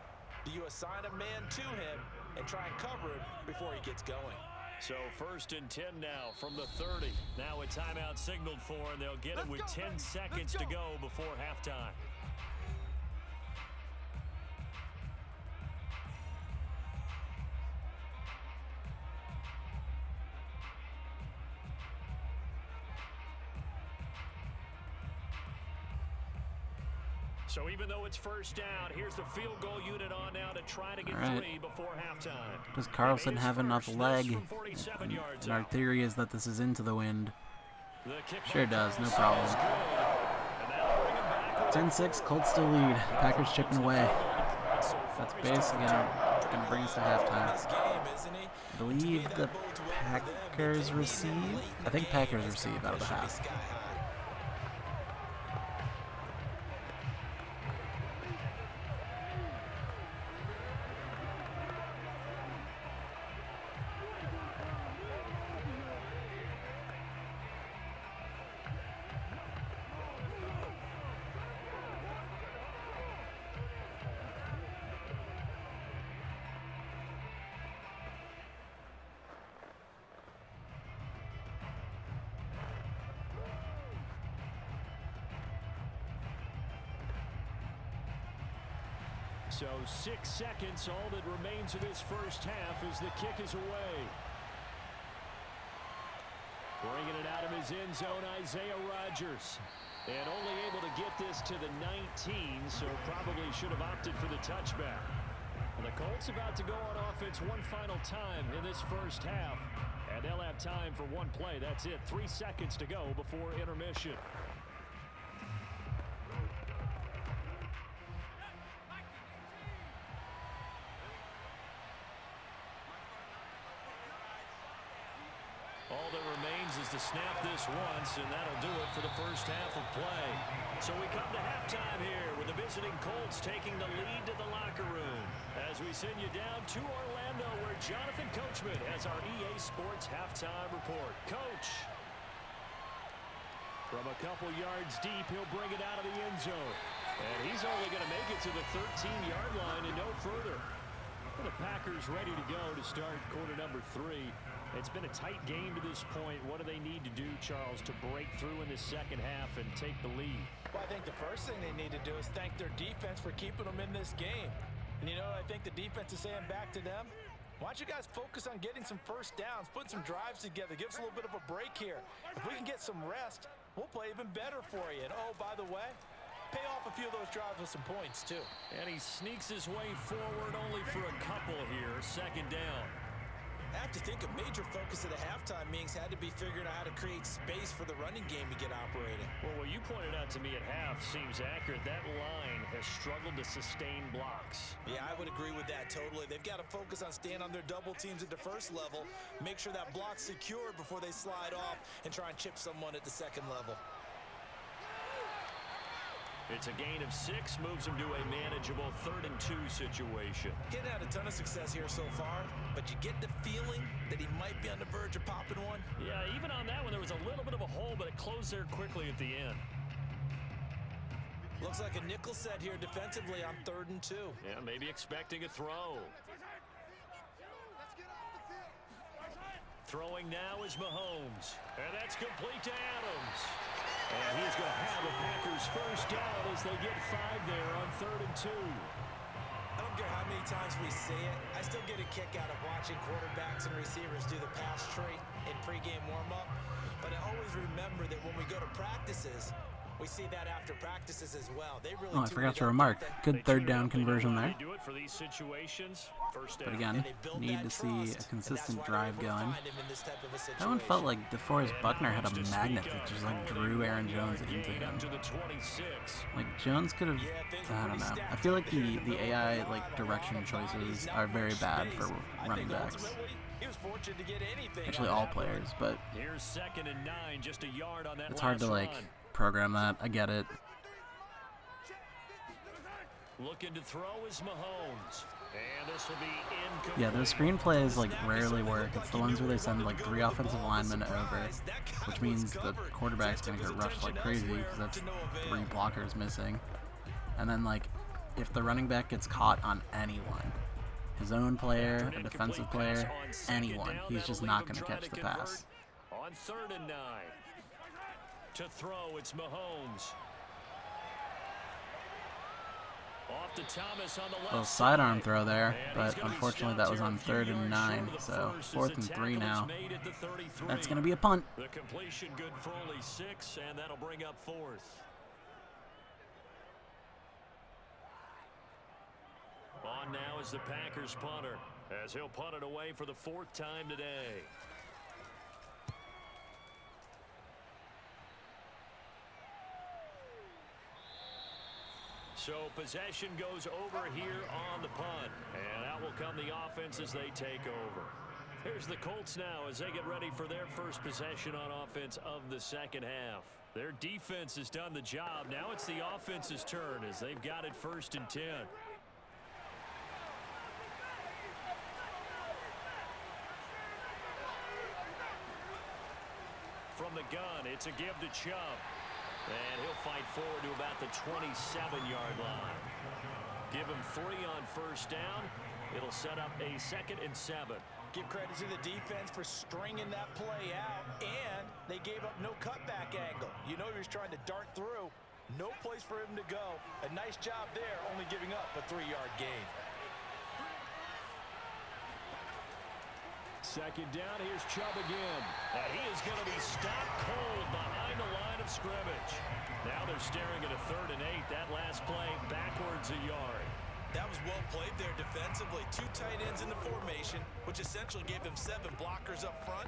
do you assign a man to him and try and cover him before he gets going? So 1st and 10 now from the 30. Now a timeout signaled for, and they'll get it with 10 seconds to go before halftime. So even though it's first down, here's the field goal unit on now to try to get 3 before halftime. Does Carlson have enough leg? And our theory is that this is into the wind. Sure does, no problem. 10-6, Colts still lead. Packers chipping away. That's basically going to bring us to halftime. I believe the Packers receive. I think Packers receive out of the half. So 6 seconds, all that remains of this first half as the kick is away. Bringing it out of his end zone, Isaiah Rodgers. And only able to get this to the 19, so probably should have opted for the touchback. And the Colts about to go on offense one final time in this first half. And they'll have time for one play. That's it. 3 seconds to go before intermission. All that remains is to snap this once, and that'll do it for the first half of play. So we come to halftime here with the visiting Colts taking the lead to the locker room. As we send you down to Orlando, where Jonathan Coachman has our EA Sports halftime report. Coach. From a couple yards deep, he'll bring it out of the end zone. And he's only going to make it to the 13-yard line and no further. Well, the Packers ready to go to start quarter number 3. It's been a tight game to this point. What do they need to do, Charles, to break through in the second half and take the lead? Well, I think the first thing they need to do is thank their defense for keeping them in this game. And, you know, I think the defense is saying back to them, why don't you guys focus on getting some first downs, put some drives together, give us a little bit of a break here. If we can get some rest, we'll play even better for you. And, oh, by the way, pay off a few of those drives with some points, too. And he sneaks his way forward only for a couple here, second down. I have to think a major focus of the halftime meetings had to be figuring out how to create space for the running game to get operating. Well, what you pointed out to me at half seems accurate. That line has struggled to sustain blocks. Yeah, I would agree with that totally. They've got to focus on staying on their double teams at the first level, make sure that block's secured before they slide off and try and chip someone at the second level. It's a gain of 6, moves him to a manageable 3rd and 2 situation. Getting had a ton of success here so far, but you get the feeling that he might be on the verge of popping one. Yeah, even on that one, there was a little bit of a hole, but it closed there quickly at the end. Looks like a nickel set here defensively on 3rd and 2. Yeah, maybe expecting a throw. Throwing now is Mahomes. And that's complete to Adams. And he's going to have the Packers first down as they get 5 there on 3rd and 2. I don't care how many times we see it. I still get a kick out of watching quarterbacks and receivers do the pass trait in pregame warm-up. But I always remember that when we go to practices, we see that after practices as well. They really I forgot to remark. Good 3rd down conversion there. Do it for these situations. First But down. again, need to see a consistent drive going. That one felt like DeForest Buckner had a magnet that just like drew Aaron Jones into him. Like Jones could have, I don't know. I feel like the AI like direction choices are very bad for running backs. Actually all players, but Here's 2nd and 9, just a yard on that it's hard to last like run. program that. I get it. Looking to throw is Mahomes. And this will be incomplete. Yeah, those screenplays like rarely work. It's the ones where they send like 3 offensive linemen over, which means the quarterback's gonna get rushed like crazy because that's 3 blockers missing. And then like, if the running back gets caught on anyone, his own player, a defensive player, anyone, he's just not gonna catch the pass. On 3rd and 9. To throw, it's Mahomes. Off to Thomas on the left Little sidearm throw there, but unfortunately that was on 3rd and 9, so 4th and 3 now. That's gonna be a punt. The completion good for only 6, and that'll bring up 4th. On now is the Packers punter, as he'll punt it away for the 4th time today. So possession goes over here on the punt, and out will come the offense as they take over. Here's the Colts now as they get ready for their first possession on offense of the 2nd half. Their defense has done the job. Now it's the offense's turn as they've got it 1st and 10. From the gun, it's a give to Chubb. And he'll fight forward to about the 27-yard line. Give him 3 on 1st down. It'll set up a 2nd and 7. Give credit to the defense for stringing that play out, and they gave up no cutback angle. You know he was trying to dart through. No place for him to go. A nice job there, only giving up a 3-yard gain. 2nd down, here's Chubb again. And he is going to be stopped cold behind the line of scrimmage. Now they're staring at a 3rd and 8. That last play backwards a yard. That was well played there defensively. 2 tight ends in the formation, which essentially gave them 7 blockers up front.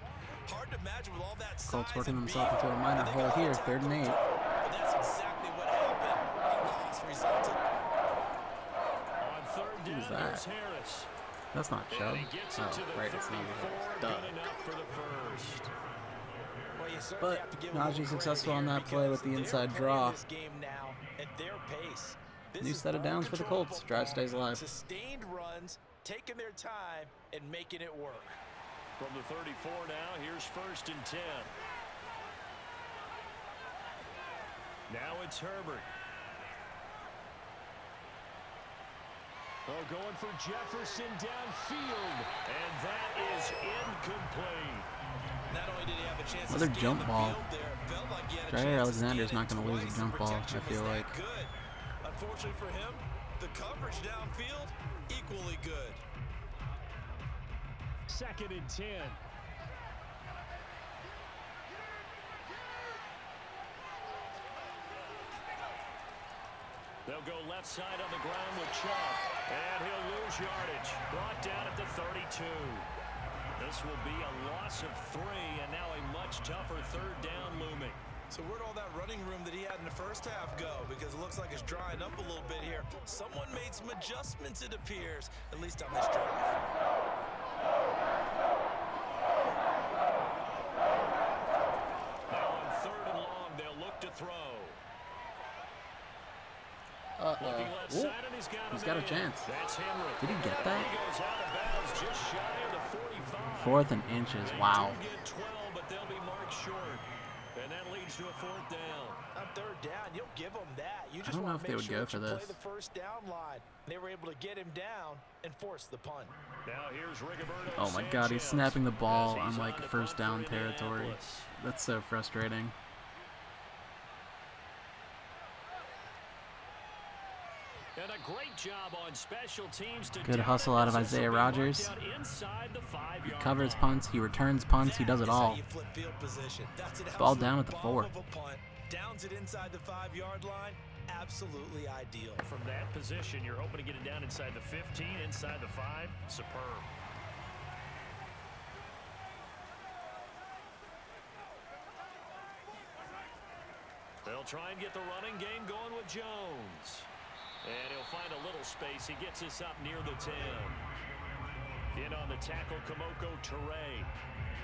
Hard to imagine with all that size. Colts working themselves into a minor hole here, 3rd and 8. But that's exactly what happened. A loss resulted. On 3rd down, Who's that? here's Harris. That's not Chubb. And he gets it to Oh, the right, it's not. 34. Duh. Good enough for the first. Well, you certainly have to give them Najee credit successful on here that play with because the inside they're draw. playing this game now at their pace. This New is set of ball downs for the control Colts. football. Drive stays alive. Sustained runs, taking their time, and making it work. From the 34 now, here's 1st and 10. Now it's Herbert. Oh, going for Jefferson downfield, and that is incomplete. Not only did he have a chance Another to scan jump the ball. field there, felt like he had a Jair chance to Alexander's scan not it going to lose a twice. jump The ball, I protection feel was that like. good. Unfortunately for him, the coverage downfield, equally good. 2nd and 10. They'll go left side on the ground with Chubb. And he'll lose yardage. Brought down at the 32. This will be a loss of 3, and now a much tougher 3rd down looming. So where'd all that running room that he had in the first half go? Because it looks like it's drying up a little bit here. Someone made some adjustments, it appears, at least on this drive. Now on 3rd and long, they'll look to throw. Looking left Ooh, side, and he's got a in. chance. That's Henry. Did he get that? He goes out of bounds just shy of the 45. 4th and inches. They Wow. do get 12, but they'll be marked short. And that leads to a 4th down. On 3rd down, you'll give them that. You just just don't know want if to they make would sure go that for you play this. the first down line. They were able to get him down and force the punt. Now here's Rigoberto Oh my God, he's Sanchez, snapping the ball as on he's like on to first punt down for territory. Indianapolis. That's so frustrating. And a great job on special teams to Good hustle out of Isaiah Rodgers. He covers punts, he returns punts, he does it all. Ball down at the 4. Downs it inside the 5-yard line. Absolutely ideal. From that position, you're hoping to get it down inside the 15, inside the 5. Superb. They'll try and get the running game going with Jones. And he'll find a little space. He gets us up near the 10. In on the tackle, Kamoko Toure.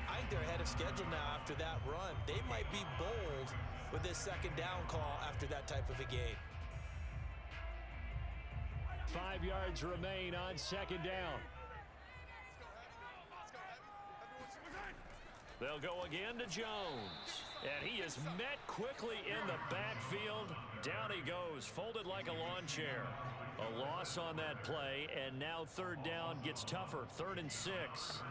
I think they're ahead of schedule now after that run. They might be bold with this second down call after that type of a game. 5 yards remain on second down. They'll go again to Jones. And he is met quickly in the backfield. Down he goes, folded like a lawn chair. A loss on that play, and now third down gets tougher. 3rd and 6.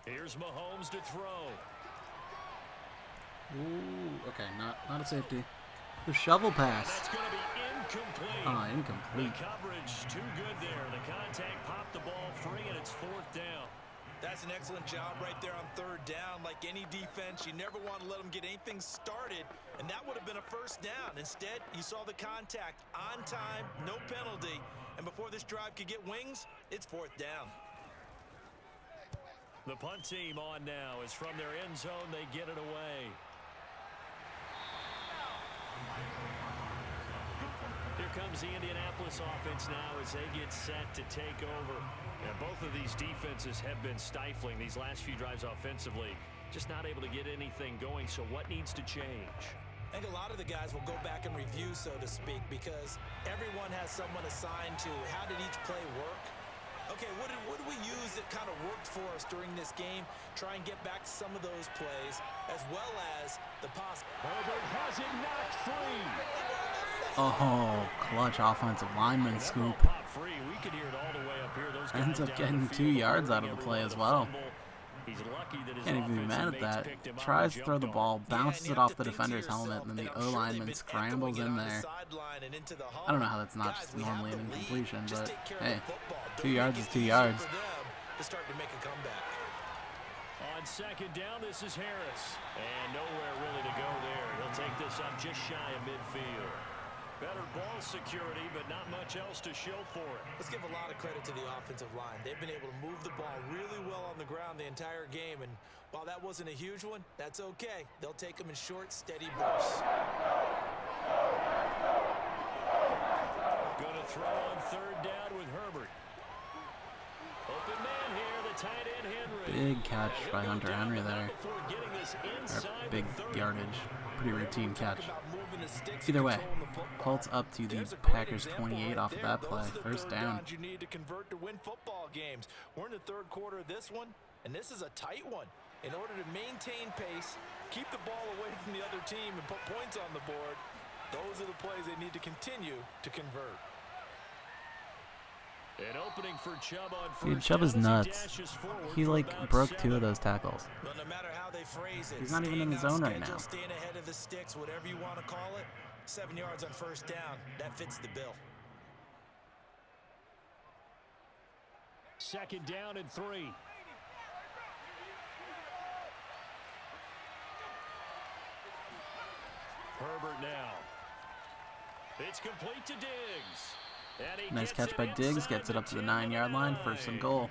Here's Mahomes to throw. Ooh, okay, not a safety. The shovel pass. That's going to be incomplete. Incomplete. The coverage too good there. The contact popped the ball free, and it's 4th down. That's an excellent job right there on 3rd down. Like any defense, you never want to let them get anything started, and that would have been a 1st down. Instead, you saw the contact on time, no penalty, and before this drive could get wings, it's 4th down. The punt team on now is from their end zone. They get it away. Here comes the Indianapolis offense now as they get set to take over. And both of these defenses have been stifling these last few drives offensively. Just not able to get anything going. So what needs to change? I think a lot of the guys will go back and review, so to speak, because everyone has someone assigned to how did each play work. Okay, what did we use that kind of worked for us during this game? Try and get back to some of those plays, as well as the possible. Herbert has it knocked free. Oh, clutch offensive lineman scoop. Pop free. We could hear it all the way up here. Those guys Ends up down getting the 2 field yards were out of the really play with as a well. fumble. He's lucky that his Can't even be mad at offensive that. mates picked him up Tries and to throw the jumped ball, on him. bounces it off the defender's helmet, and then the O-lineman scrambles in there. I don't know how that's not just normally an incompletion, but hey, 2 yards is 2 yards. To start to make a comeback. On second down, this is Harris. And nowhere really to go there. He'll take this up just shy of midfield. Better ball security, but not much else to show for it. Let's give a lot of credit to the offensive line. They've been able to move the ball really well on the ground the entire game, and while that wasn't a huge one, that's okay. They'll take them in short, steady bursts. Going to throw on third down with Herbert. Open man here, the tight end Henry. Big catch by Hunter Henry there. Or big yardage. Pretty routine catch. Either way, Colts up to the Packers 28 off of that play. 1st down. You need to convert to win football games. We're in the 3rd quarter of this one, and this is a tight one. In order to maintain pace, keep the ball away from the other team, and put points on the board, those are the plays they need to continue to convert. An opening for Chubb on first Dude, Chubb is down as nuts. he dashes forward He for like about broke 7. 2 of those tackles. Well, no matter how they phrase it, He's not even in the staying on zone right schedule, now. Staying ahead of the sticks, whatever you want to call it, 7 yards on 1st down, that fits the bill. 2nd down and 3. Herbert now. It's complete to Diggs. And he Nice gets catch by it Diggs, inside gets it the up to the 9-yard line, 1st and goal.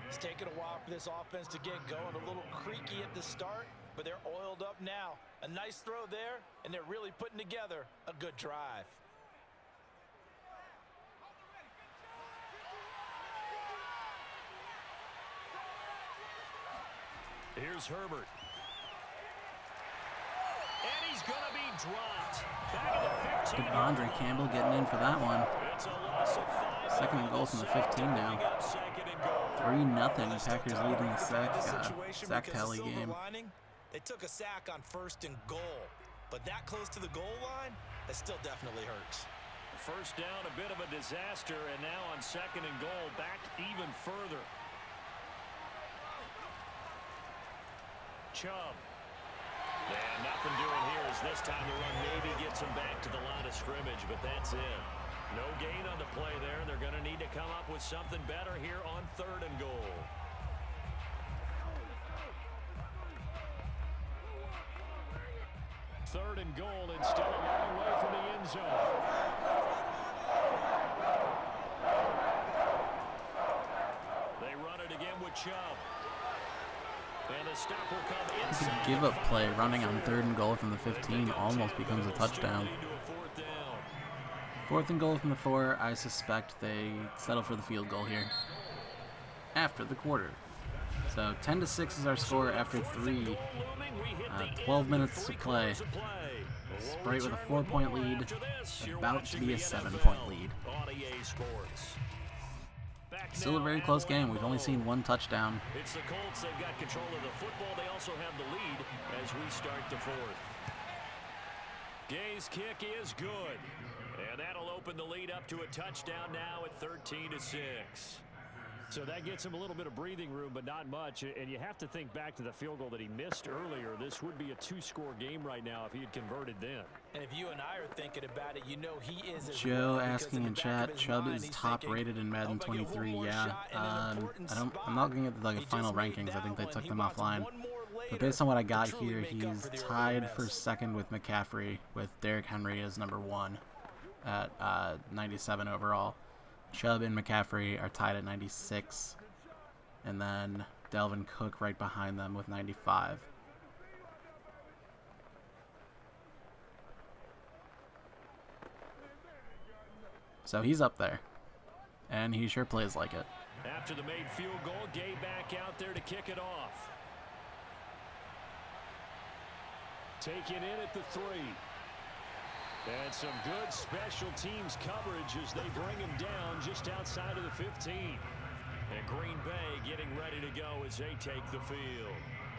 It's taken a while for this offense to get going, a little creaky at the start, but they're oiled up now. A nice throw there, and they're really putting together a good drive. Here's Herbert. And he's going to be dropped. Back in the 15. Devondre Campbell getting in for that one. It's a loss of 5 Second and goal from the 15 now. 3-0. Packers leading the sack tally game. They took a sack on 1st and goal, but that close to the goal line, that still definitely hurts. First down, a bit of a disaster, and now on 2nd and goal, back even further. Chubb. And nothing doing here as this time the run maybe gets him back to the line of scrimmage, but that's it. No gain on the play there. They're going to need to come up with something better here on 3rd and goal. Third and goal, and still a long way from the end zone. They run it again with Chubb. And a stop will come inside. The give-up play running on 3rd and goal from the 15 almost becomes a touchdown. 4th and goal from the 4. I suspect they settle for the field goal here after the quarter. So 10-6 is our score after 3. 12 minutes to play. Sprite with a 4-point lead, about to be a 7-point lead. Still a very close game. We've only seen 1 touchdown. It's the Colts. They've got control of the football. They also have the lead as we start the 4th. Gay's kick is good. And that'll open the lead up to a touchdown now at 13-6. So that gets him a little bit of breathing room, but not much. And you have to think back to the field goal that he missed earlier. This would be a 2-score game right now if he had converted then. And if you and I are thinking about it, you know he is as Joe well, asking in chat, Chubb is top rated in Madden 23. Yeah, I'm not looking at the final rankings. I think they took them offline. But based on what I got here, he's tied for 2nd with McCaffrey, with Derrick Henry as number 1 at 97 overall. Chubb and McCaffrey are tied at 96, and then Dalvin Cook right behind them with 95. So he's up there, and he sure plays like it. After the made field goal, Gay back out there to kick it off. Taken in at the 3. And some good special teams coverage as they bring him down just outside of the 15. And Green Bay getting ready to go as they take the field.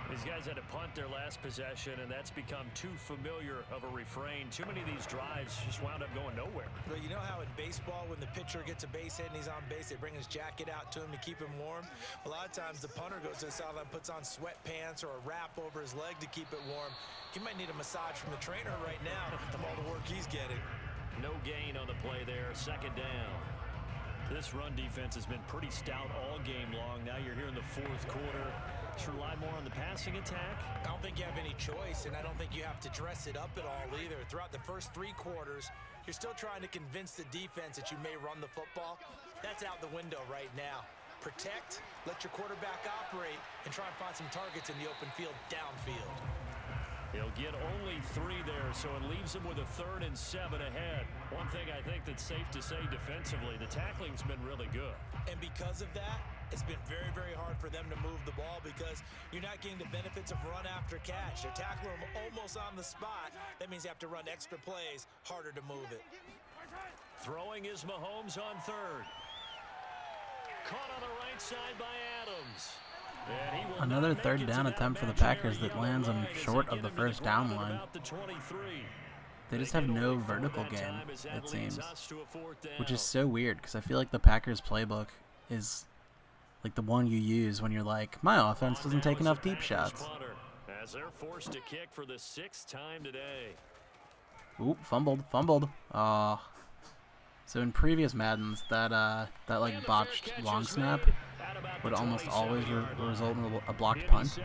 These guys had to punt their last possession, and that's become too familiar of a refrain. Too many of these drives just wound up going nowhere. But you know how in baseball, when the pitcher gets a base hit and he's on base, they bring his jacket out to him to keep him warm? A lot of times the punter goes to the sideline, puts on sweatpants or a wrap over his leg to keep it warm. He might need a massage from the trainer right now from all the work he's getting. No gain on the play there, 2nd down. This run defense has been pretty stout all game long. Now you're here in the 4th quarter. Should rely more on the passing attack? I don't think you have any choice, and I don't think you have to dress it up at all either. Throughout the first 3 quarters, you're still trying to convince the defense that you may run the football. That's out the window right now. Protect, let your quarterback operate, and try and find some targets in the open field downfield. He'll get only 3 there, so it leaves him with a 3rd and 7 ahead. One thing I think that's safe to say defensively, the tackling's been really good. And because of that, it's been very, very hard for them to move the ball because you're not getting the benefits of run after catch. They're tackling them almost on the spot. That means you have to run extra plays, harder to move it. Throwing is Mahomes on 3rd. Caught on the right side by Adams. Another 3rd down attempt for the Packers that lands them short of the 1st down line. They just have no vertical game, it seems, which is so weird because I feel like the Packers playbook is like the one you use when you're like, my offense doesn't take enough deep shots. As they're forced to kick for the 6th time today. Oop, fumbled. So in previous Maddens, that like botched long snap would almost always result in a blocked punt.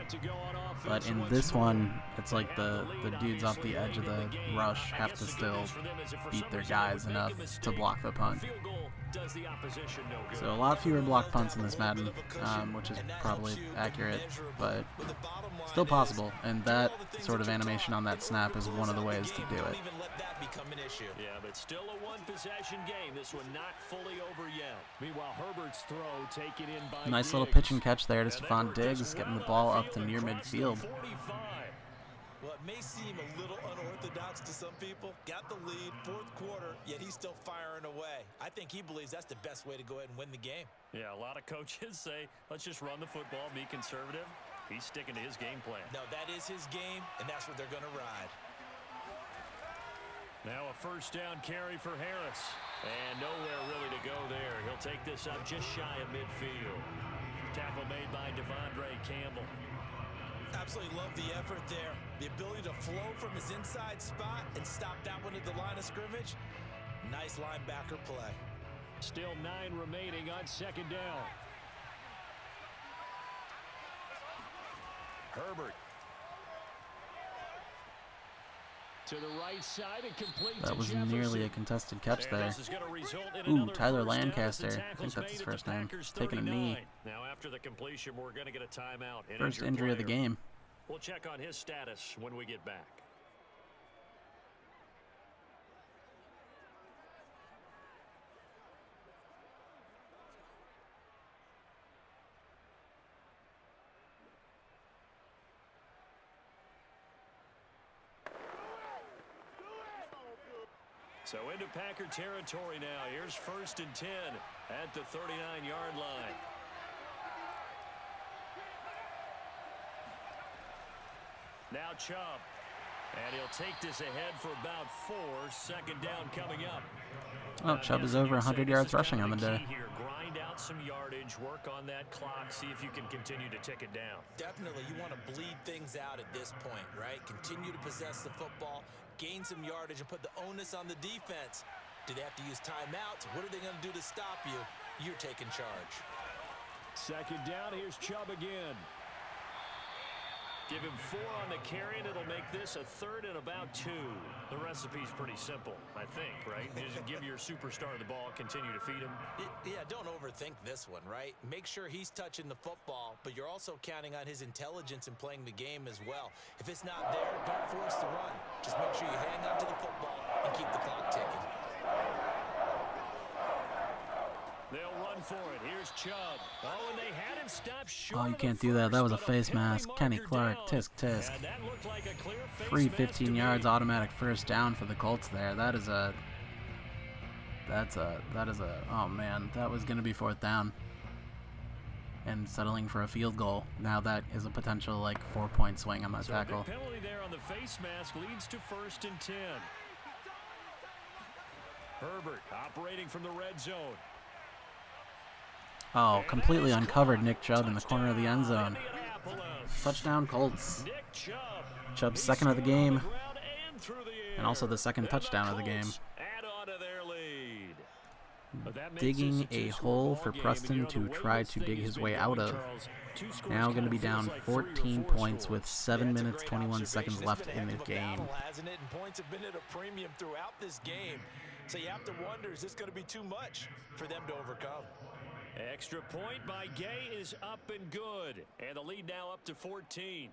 But in this one, it's like the dudes off the edge of the rush have to still beat their guys enough to block the punt. So a lot fewer blocked punts in this Madden, which is probably accurate, but still possible. And that sort of animation on that snap is one of the ways to do it. Yeah, but still a one-possession game. This one not fully over yet. Meanwhile, Herbert's throw taken in by nice little pitch and catch there to Stephon Diggs, getting the ball up to near midfield. Well, it may seem a little unorthodox to some people. Got the lead, fourth quarter, yet he's still firing away. I think he believes that's the best way to go ahead and win the game. Yeah, a lot of coaches say, let's just run the football, be conservative. He's sticking to his game plan. No, that is his game, and that's what they're going to ride. Now a first down carry for Harris. And nowhere really to go there. He'll take this up just shy of midfield. Tackle made by Devondre Campbell. Absolutely love the effort there. The ability to flow from his inside spot and stop that one at the line of scrimmage. Nice linebacker play. Still 9 remaining on second down. Herbert. To the right side and complete. That was nearly a contested catch there. Ooh, Tyler Lancaster. I think that's his first name. Taking a knee. Now after the completion, we're going to get a timeout. First injury of the game. We'll check on his status when we get back. So into Packer territory now. Here's 1st and 10 at the 39-yard line. Now Chubb. And he'll take this ahead for about 4. Second down coming up. Oh, Chubb is over 100 yards rushing on the day. Here. Grind out some yardage. Work on that clock. See if you can continue to tick it down. Definitely, you want to bleed things out at this point, right? Continue to possess the football, gain some yardage, and put the onus on the defense. Do they have to use timeouts? What are they going to do to stop you? You're taking charge. Second down. Here's Chubb again. Give him 4 on the carry, and it'll make this a 3rd and about 2. The recipe's pretty simple, I think, right? Just give your superstar the ball, continue to feed him. Yeah, don't overthink this one, right? Make sure he's touching the football, but you're also counting on his intelligence in playing the game as well. If it's not there, don't force the run. Just make sure you hang on to the football and keep the clock ticking. They'll run for it. Here's Chubb. Oh, and they had him stop short. Oh, you can't do that. That was a face mask. Kenny Clark, tisk tisk. Free 15 yards, automatic first down for the Colts there. Oh man, that was going to be 4th down. And settling for a field goal. Now that is a potential like 4-point swing on that tackle. The penalty there on the face mask leads to 1st and 10. Herbert operating from the red zone. Oh, completely uncovered Nick Chubb in the corner of the end zone. Touchdown Colts. Chubb's 2nd of the game. And also the 2nd touchdown of the game. Digging a hole for Preston to try to dig his way out of. Now going to be down 14 points with 7 minutes 21 seconds left in the game. Points have been at a premium throughout this game. So you have to wonder, is this going to be too much for them to overcome? Extra point by Gay is up and good. And the lead now up to 14.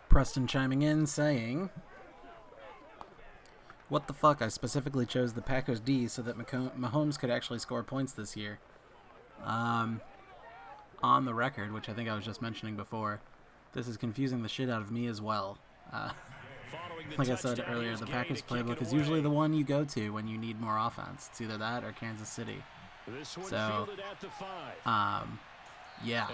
Preston chiming in saying, "What the fuck, I specifically chose the Packers D so that Mahomes could actually score points this year." On the record, which I think I was just mentioning before, this is confusing the shit out of me as well. Like I said earlier, the Packers playbook is usually the one you go to when you need more offense. It's either that or Kansas City. So, yeah,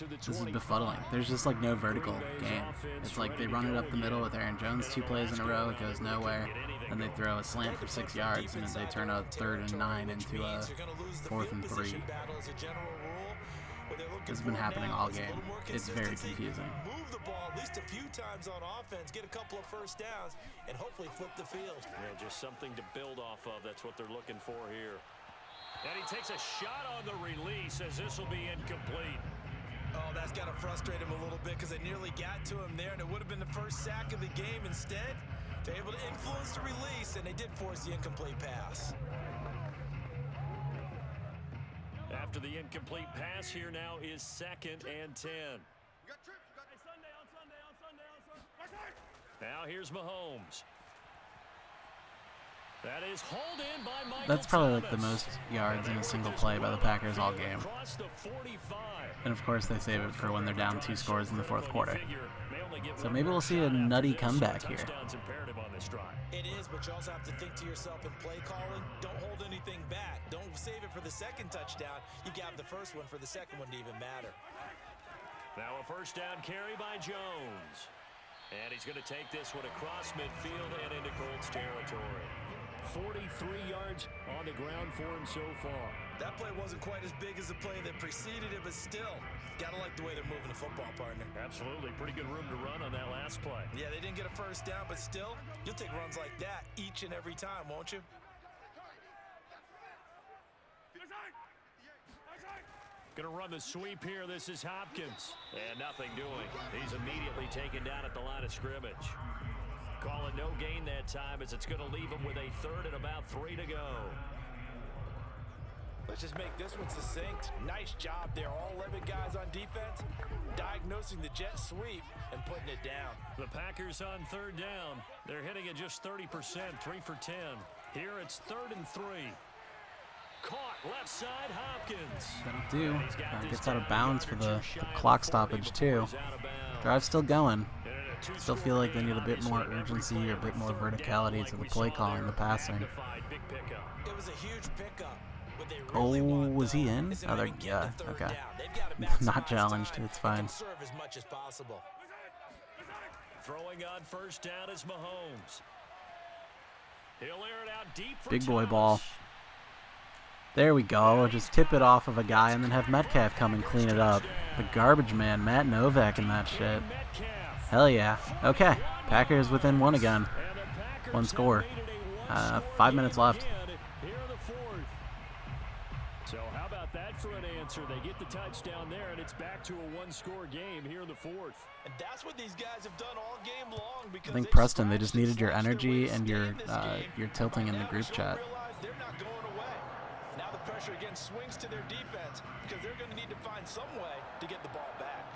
this is befuddling. There's just like no vertical game. It's like they run it up the middle with Aaron Jones 2 plays in a row, it goes nowhere, then they throw a slant for 6 yards, and then they turn a 3rd and 9 into a 4th and 3. This has been happening all game. It's very confusing. Move the ball at least a few times on offense, get a couple of first downs, and hopefully flip the field. Yeah, just something to build off of. That's what they're looking for here. And he takes a shot on the release as this will be incomplete. Oh, that's got to frustrate him a little bit because they nearly got to him there, and it would have been the first sack of the game. Instead, they're able to influence the release, and they did force the incomplete pass. After the incomplete pass, here now is 2nd and 10. Now here's Mahomes. That is hauled in by Michael That's probably like the Thomas. most yards in a single play by the Packers all game. Across the 45. And of course they save it for when they're down 2 scores in the 4th quarter. So maybe we'll see a nutty comeback here. It is, but you also have to think to yourself in play calling, don't hold anything back. Don't save it for the second touchdown. You got the first one for the second one to even matter. Now a first down carry by Jones. And he's going to take this one across midfield and into Colts territory. 43 yards on the ground for him so far. That play wasn't quite as big as the play that preceded it, but still, gotta like the way they're moving the football, partner. Absolutely. Pretty good room to run on that last play. Yeah, they didn't get a first down, but still, you'll take runs like that each and every time, won't you? Going to run the sweep here. This is Hopkins. And nothing doing. He's immediately taken down at the line of scrimmage. Calling no gain that time as it's going to leave him with a 3rd and about 3 to go. Let's just make this one succinct. Nice job there. All 11 guys on defense diagnosing the jet sweep and putting it down. The Packers on 3rd down. They're hitting at just 30%, 3 for 10. Here it's 3rd and 3. Caught left side, Hopkins. That'll do. Gets out of bounds for the clock stoppage too. Drive's still going. Still feel like they need a bit more urgency or a bit more verticality to the play calling, the passing. It was a huge pickup. Oh, was he in? Oh, there, yeah, okay. Not challenged, it's fine. Throwing on first down is Mahomes. He'll air it out deep for Big boy Thomas. ball. There we go. Just tip it off of a guy and then have Metcalf come and clean it up. The garbage man, Matt Novak and that shit. Hell yeah. Okay, Packers within 1 again. 1 score. 5 minutes left. So how about that for an answer? They get the touchdown there, and it's back to a 1-score game here in the 4th. And that's what these guys have done all game long. Because I think Preston, they just needed your energy and your tilting in the group chat. They're not going away. Now the pressure again swings to their defense because they're going to need to find some way to get the ball back.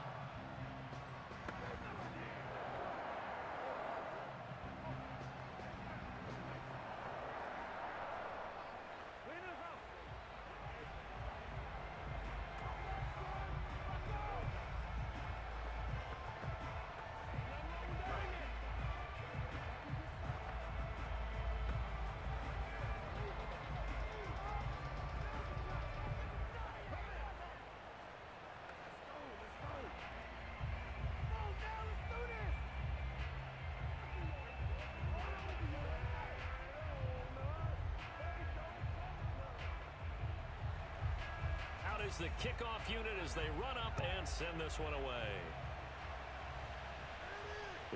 Is the kickoff unit as they run up and send this one away.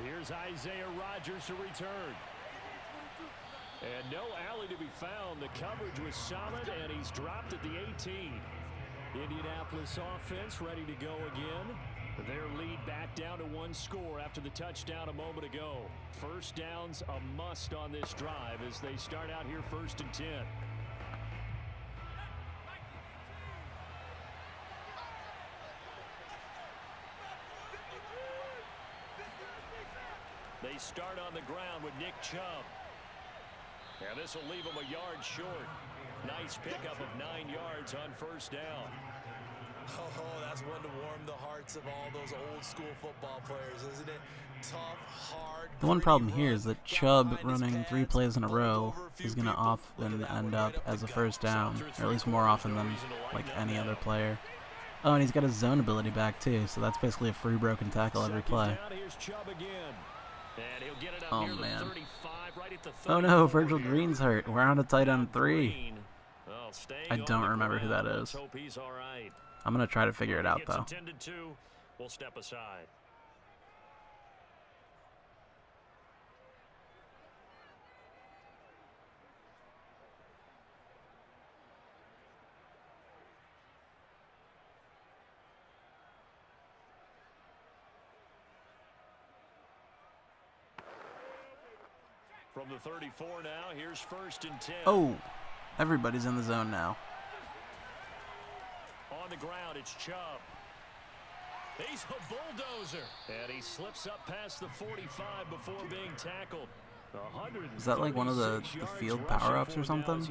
Here's Isaiah Rodgers to return. And no alley to be found. The coverage was solid, and he's dropped at the 18. Indianapolis offense ready to go again. Their lead back down to 1 score after the touchdown a moment ago. First down's a must on this drive as they start out here 1st and 10. They start on the ground with Nick Chubb. And this will leave him a yard short. Nice pickup of 9 yards on first down. Oh, that's one to warm the hearts of all those old school football players, isn't it? Tough, hard. The one problem here is that Chubb running 3 plays in a row is going to often end up as a first down, or at least more often than like any other player. Oh, and he's got his zone ability back too, so that's basically a free broken tackle every play. Oh man. Oh no, Virgil Green's hurt. We're on a tight end 3. I don't remember who that is. I'm going to try to figure it out though. We'll step aside. From the 34 now, here's 1st and 10. Oh, everybody's in the zone now. on the ground. It's Chubb. He's a bulldozer. And he slips up past the 45 before being tackled. Is that like one of the field power-ups or something?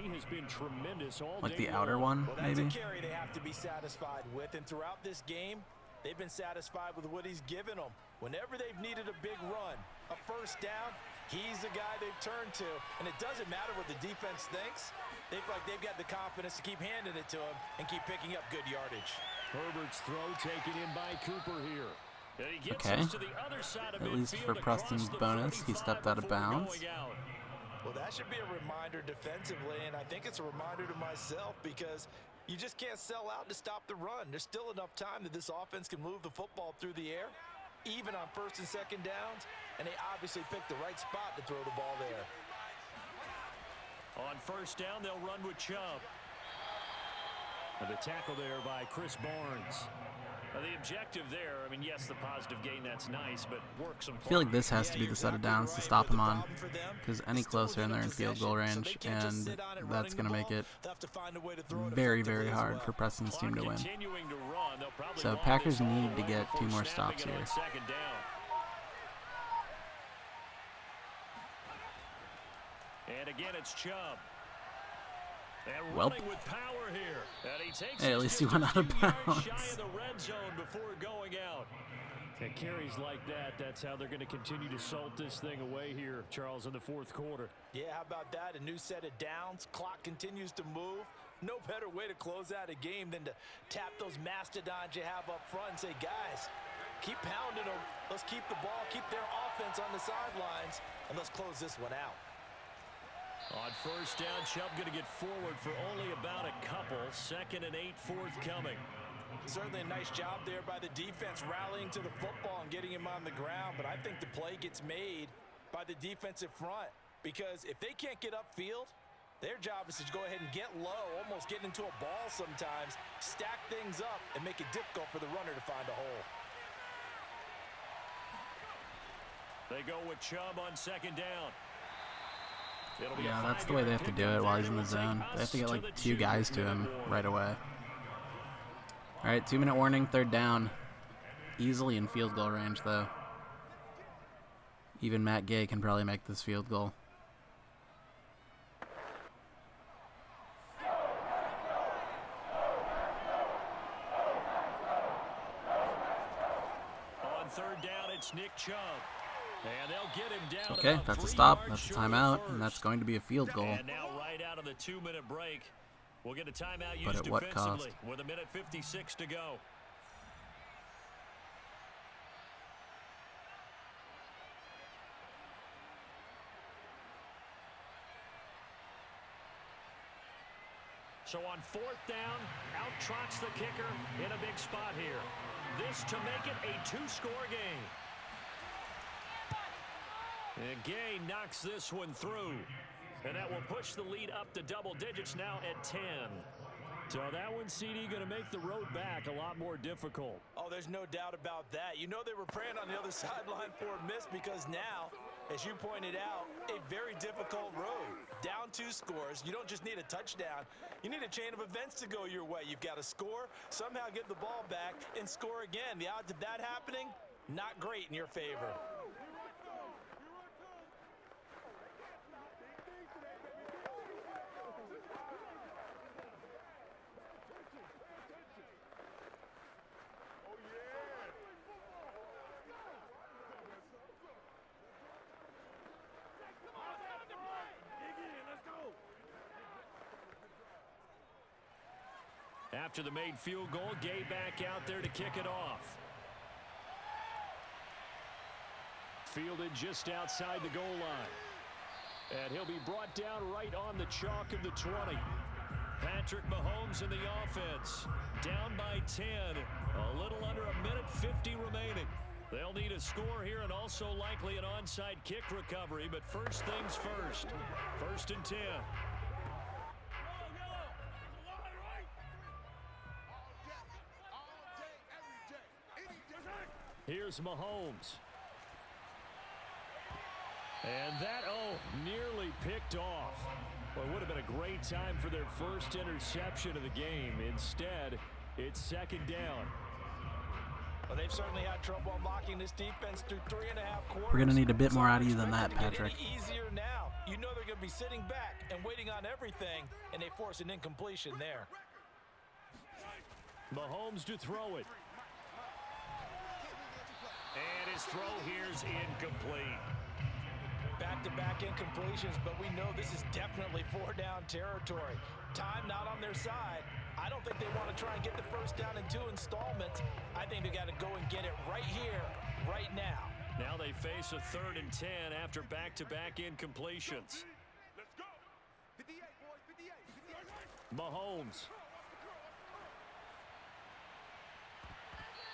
Like the outer one, maybe? That's a carry they have to be satisfied with, and throughout this game, they've been satisfied with what he's given them. Whenever they've needed a big run, a first down, he's the guy they've turned to. And it doesn't matter what the defense thinks. They feel like they've got the confidence to keep handing it to him and keep picking up good yardage. Herbert's throw taken in by Cooper here. Okay, at least for Preston's bonus, he stepped out of bounds. Well, that should be a reminder defensively, and I think it's a reminder to myself because you just can't sell out to stop the run. There's still enough time that this offense can move the football through the air, even on first and second downs, and they obviously picked the right spot to throw the ball there. On first down, they'll run with Chubb. And the tackle there by Chris Barnes. The objective there, I mean, yes, the positive gain, that's nice, but work some. I feel like this has to be the set of downs to stop him on, because any closer and they're in field goal range, and that's going to make it very, very hard for Preston's team to win. So Packers need to get 2 more stops here. And again, it's Chubb. Well, hey, at least he went out of bounds. And carries like that, that's how they're going to continue to salt this thing away here, Charles, in the fourth quarter. Yeah, how about that? A new set of downs. Clock continues to move. No better way to close out a game than to tap those mastodons you have up front and say, guys, keep pounding them. Let's keep the ball, keep their offense on the sidelines, and let's close this one out. On first down, Chubb going to get forward for only about a couple. 2nd and 8 forthcoming. Certainly a nice job there by the defense rallying to the football and getting him on the ground, but I think the play gets made by the defensive front because if they can't get upfield, their job is to go ahead and get low, almost get into a ball sometimes, stack things up, and make it difficult for the runner to find a hole. They go with Chubb on 2nd down. Yeah, that's the way they have to do it while he's in the zone. They have to get like 2 guys to him right away. All right, 2-minute warning, 3rd down. Easily in field goal range, though. Even Matt Gay can probably make this field goal. On 3rd down, it's Nick Chubb. And they'll get him down. Okay, that's a stop. That's a timeout, and that's going to be a field goal. And now right out of the 2-minute break, we'll get a timeout used but at what cost? With 1:56 to go. So on 4th down, out trots the kicker in a big spot here. This to make it a 2-score game. And Gay knocks this one through. And that will push the lead up to double digits now at 10. So that one, CD, going to make the road back a lot more difficult. Oh, there's no doubt about that. You know they were praying on the other sideline for a miss because now, as you pointed out, a very difficult road. Down 2 scores. You don't just need a touchdown. You need a chain of events to go your way. You've got to score, somehow get the ball back, and score again. The odds of that happening, not great in your favor. After the made field goal, Gay back out there to kick it off. Fielded just outside the goal line. And he'll be brought down right on the chalk of the 20. Patrick Mahomes in the offense. Down by 10. A little under 1:50 remaining. They'll need a score here and also likely an onside kick recovery. But first things first. 1st and 10. Here's Mahomes. And that, nearly picked off. Well, it would have been a great time for their first interception of the game. Instead, It's second down. Well, they've certainly had trouble unlocking this defense through 3.5 quarters. We're going to need a bit more out of you than that, Patrick. Easier now. You know they're going to be sitting back and waiting on everything, and they force an incompletion there. Mahomes to throw it. And his throw here's incomplete. Back-to-back incompletions, but we know this is definitely 4-down territory. Time not on their side. I don't think they want to try and get the first down in 2 installments. I think they got to go and get it right here, right now. Now they face a 3rd and 10 after back-to-back incompletions. Let's go. 58, boys, 58. Mahomes.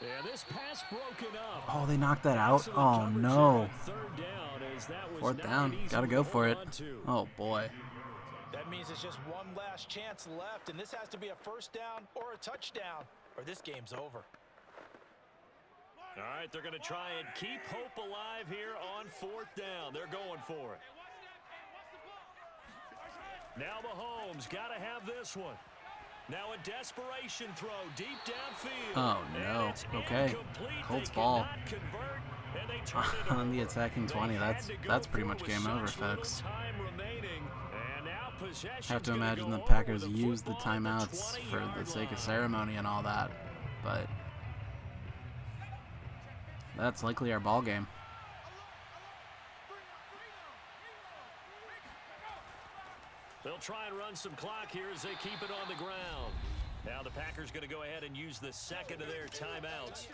Yeah, this pass broken up. Oh, they knocked that out? Oh, no. 3rd down, as that was 4th not down. an easy Got to go one for it. onto. Oh, boy. That means it's just one last chance left, and this has to be a first down or a touchdown, or this game's over. All right, they're going to try and keep hope alive here on 4th down. They're going for it. Now Mahomes got to have this one. Now a desperation throw deep downfield. Oh, no. Okay. Colts ball. On the attacking 20. That's pretty much game over, folks. Have to imagine the Packers used the timeouts for the sake of ceremony and all that, but that's likely our ball game. They'll try and run some clock here as they keep it on the ground. Now the Packers going to go ahead and use the second of their timeouts,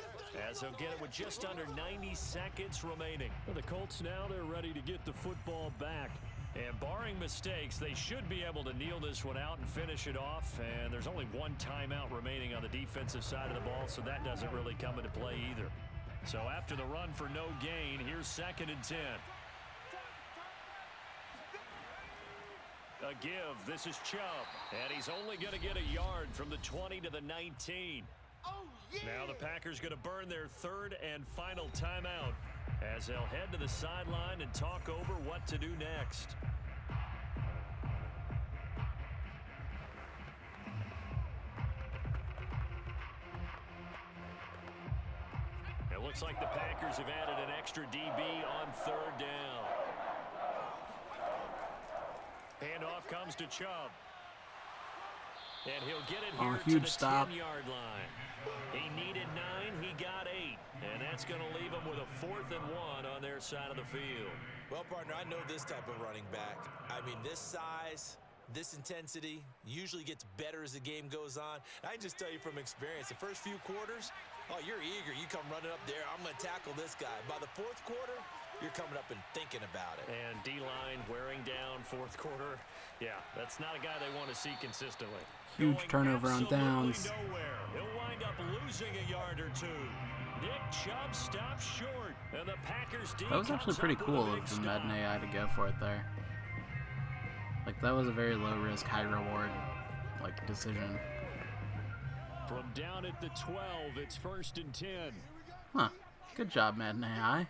as they'll get it with just under 90 seconds remaining. For the Colts now, they're ready to get the football back. And barring mistakes, they should be able to kneel this one out and finish it off. And there's only one timeout remaining on the defensive side of the ball, so that doesn't really come into play either. So after the run for no gain, here's 2nd and 10. A give. This is Chubb. And he's only going to get a yard from the 20 to the 19. Now the Packers going to burn their 3rd and final timeout, as they'll head to the sideline and talk over what to do next. It looks like the Packers have added an extra DB on 3rd down. Handoff comes to Chubb. And he'll get it here huge to the stop. 10-yard line. He needed 9, he got 8. And that's going to leave him with a 4th and 1 on their side of the field. Well, partner, I know this type of running back. I mean, this size, this intensity usually gets better as the game goes on. I can just tell you from experience, the first few quarters, oh, you're eager. You come running up there, I'm going to tackle this guy. By the 4th quarter, you're coming up and thinking about it. And D-line wearing down 4th quarter. Yeah, that's not a guy they want to see consistently. Huge turnover on downs. Nowhere. He'll wind up losing a yard or 2. Nick Chubb stops short, and the Packers D That was actually pretty cool of the Madden AI to go for it there. Like, that was a very low risk, high reward, like, decision. From down at the 12, it's 1st and 10. Huh. Good job, Madden AI.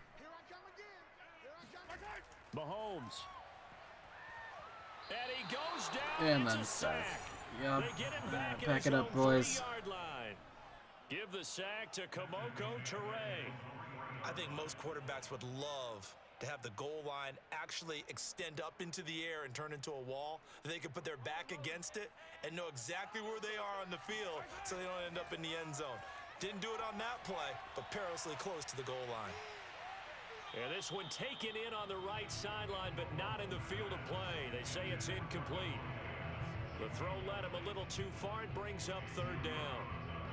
Mahomes. And he goes down. And it's then a sack. Yep. They get it back at Pack his it up, own boys. 30-yard line. Give the sack to Kamoko Toure. I think most quarterbacks would love to have the goal line actually extend up into the air and turn into a wall. They could put their back against it and know exactly where they are on the field so they don't end up in the end zone. Didn't do it on that play, but perilously close to the goal line. And this one taken in on the right sideline, but not in the field of play. They say it's incomplete. The throw led him a little too far. It brings up 3rd down.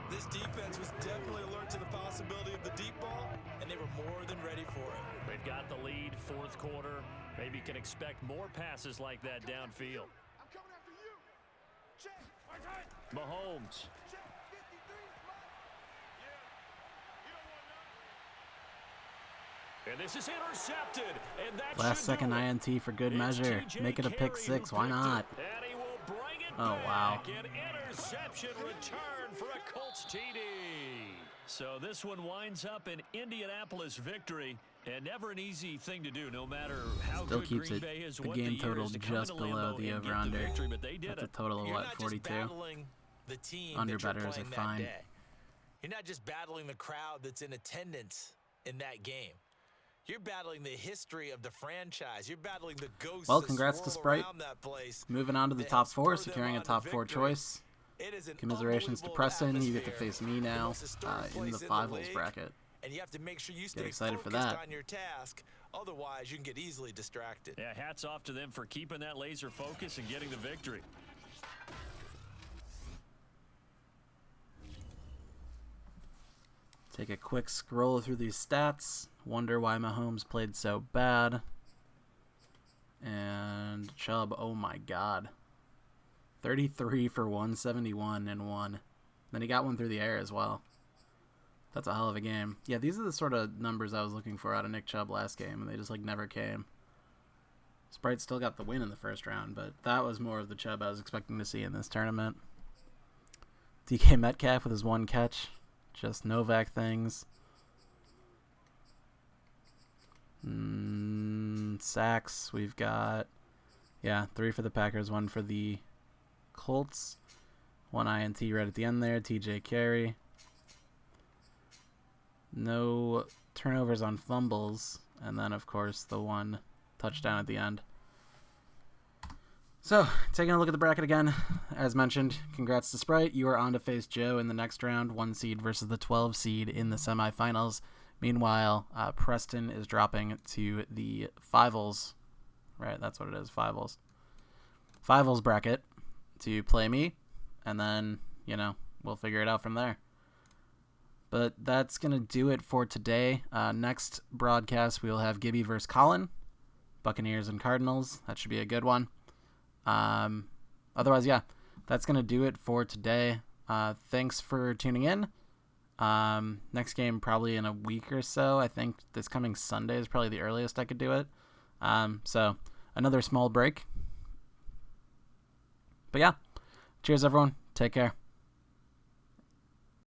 This defense was definitely alert to the possibility of the deep ball, and they were more than ready for it. They've got the lead, 4th quarter. Maybe you can expect more passes like that downfield. I'm coming after you. Check. Mahomes. Check. 53. And this is intercepted. And that Last second do it. INT for good It's measure. TJ Make it a pick Carey 6. who Why picked not? it. And he will bring it Oh, wow. back. An interception return for a Colts TD. So this one winds up an Indianapolis victory. And never an easy thing to do, no matter how Still good keeps Green it Bay is. the what game the year total is to come just into below Lambeau the and get over-under. victory, but they did That's a it. total of You're what, not just 42? battling the team Under that you're bettors are playing that fine. day. You're not just battling the crowd that's in attendance in that game. You're battling the history of the franchise. You're battling the ghosts Well, that congrats to swirl Sprite. around that place. Moving on to the that top helps 4, spur them securing a on to top 4 victory. choice. It is an Commiserations to unbelievable Preston. You get to atmosphere. face me The now most historic in the place in finals league, bracket. and you have to make sure you stay excited for focused that. on your task. Otherwise, you can get easily distracted. Yeah, hats off to them for keeping that laser focus and getting the victory. Take a quick scroll through these stats. Wonder why Mahomes played so bad. And Chubb, oh my god. 33 for 171 and 1. Then he got one through the air as well. That's a hell of a game. Yeah, these are the sort of numbers I was looking for out of Nick Chubb last game, and they just like never came. Sprite still got the win in the first round, but that was more of the Chubb I was expecting to see in this tournament. DK Metcalf with his 1 catch. Just Novak things. Sacks, we've got, 3 for the Packers, 1 for the Colts. 1 INT right at the end there, TJ Carey. No turnovers on fumbles, and then, of course, the 1 touchdown at the end. So, taking a look at the bracket again, as mentioned, congrats to Sprite. You are on to face Joe in the next round, 1 seed versus the 12 seed in the semifinals. Meanwhile, Preston is dropping to the Fivals, right? That's what it is, Fivals. Fivals bracket to play me, and then, we'll figure it out from there. But that's going to do it for today. Next broadcast, we'll have Gibby versus Colin, Buccaneers and Cardinals. That should be a good one. Otherwise, that's going to do it for today. Thanks for tuning in. Next game probably in a week or so. I think this coming Sunday is probably the earliest I could do it. So another small break. But cheers everyone. Take care.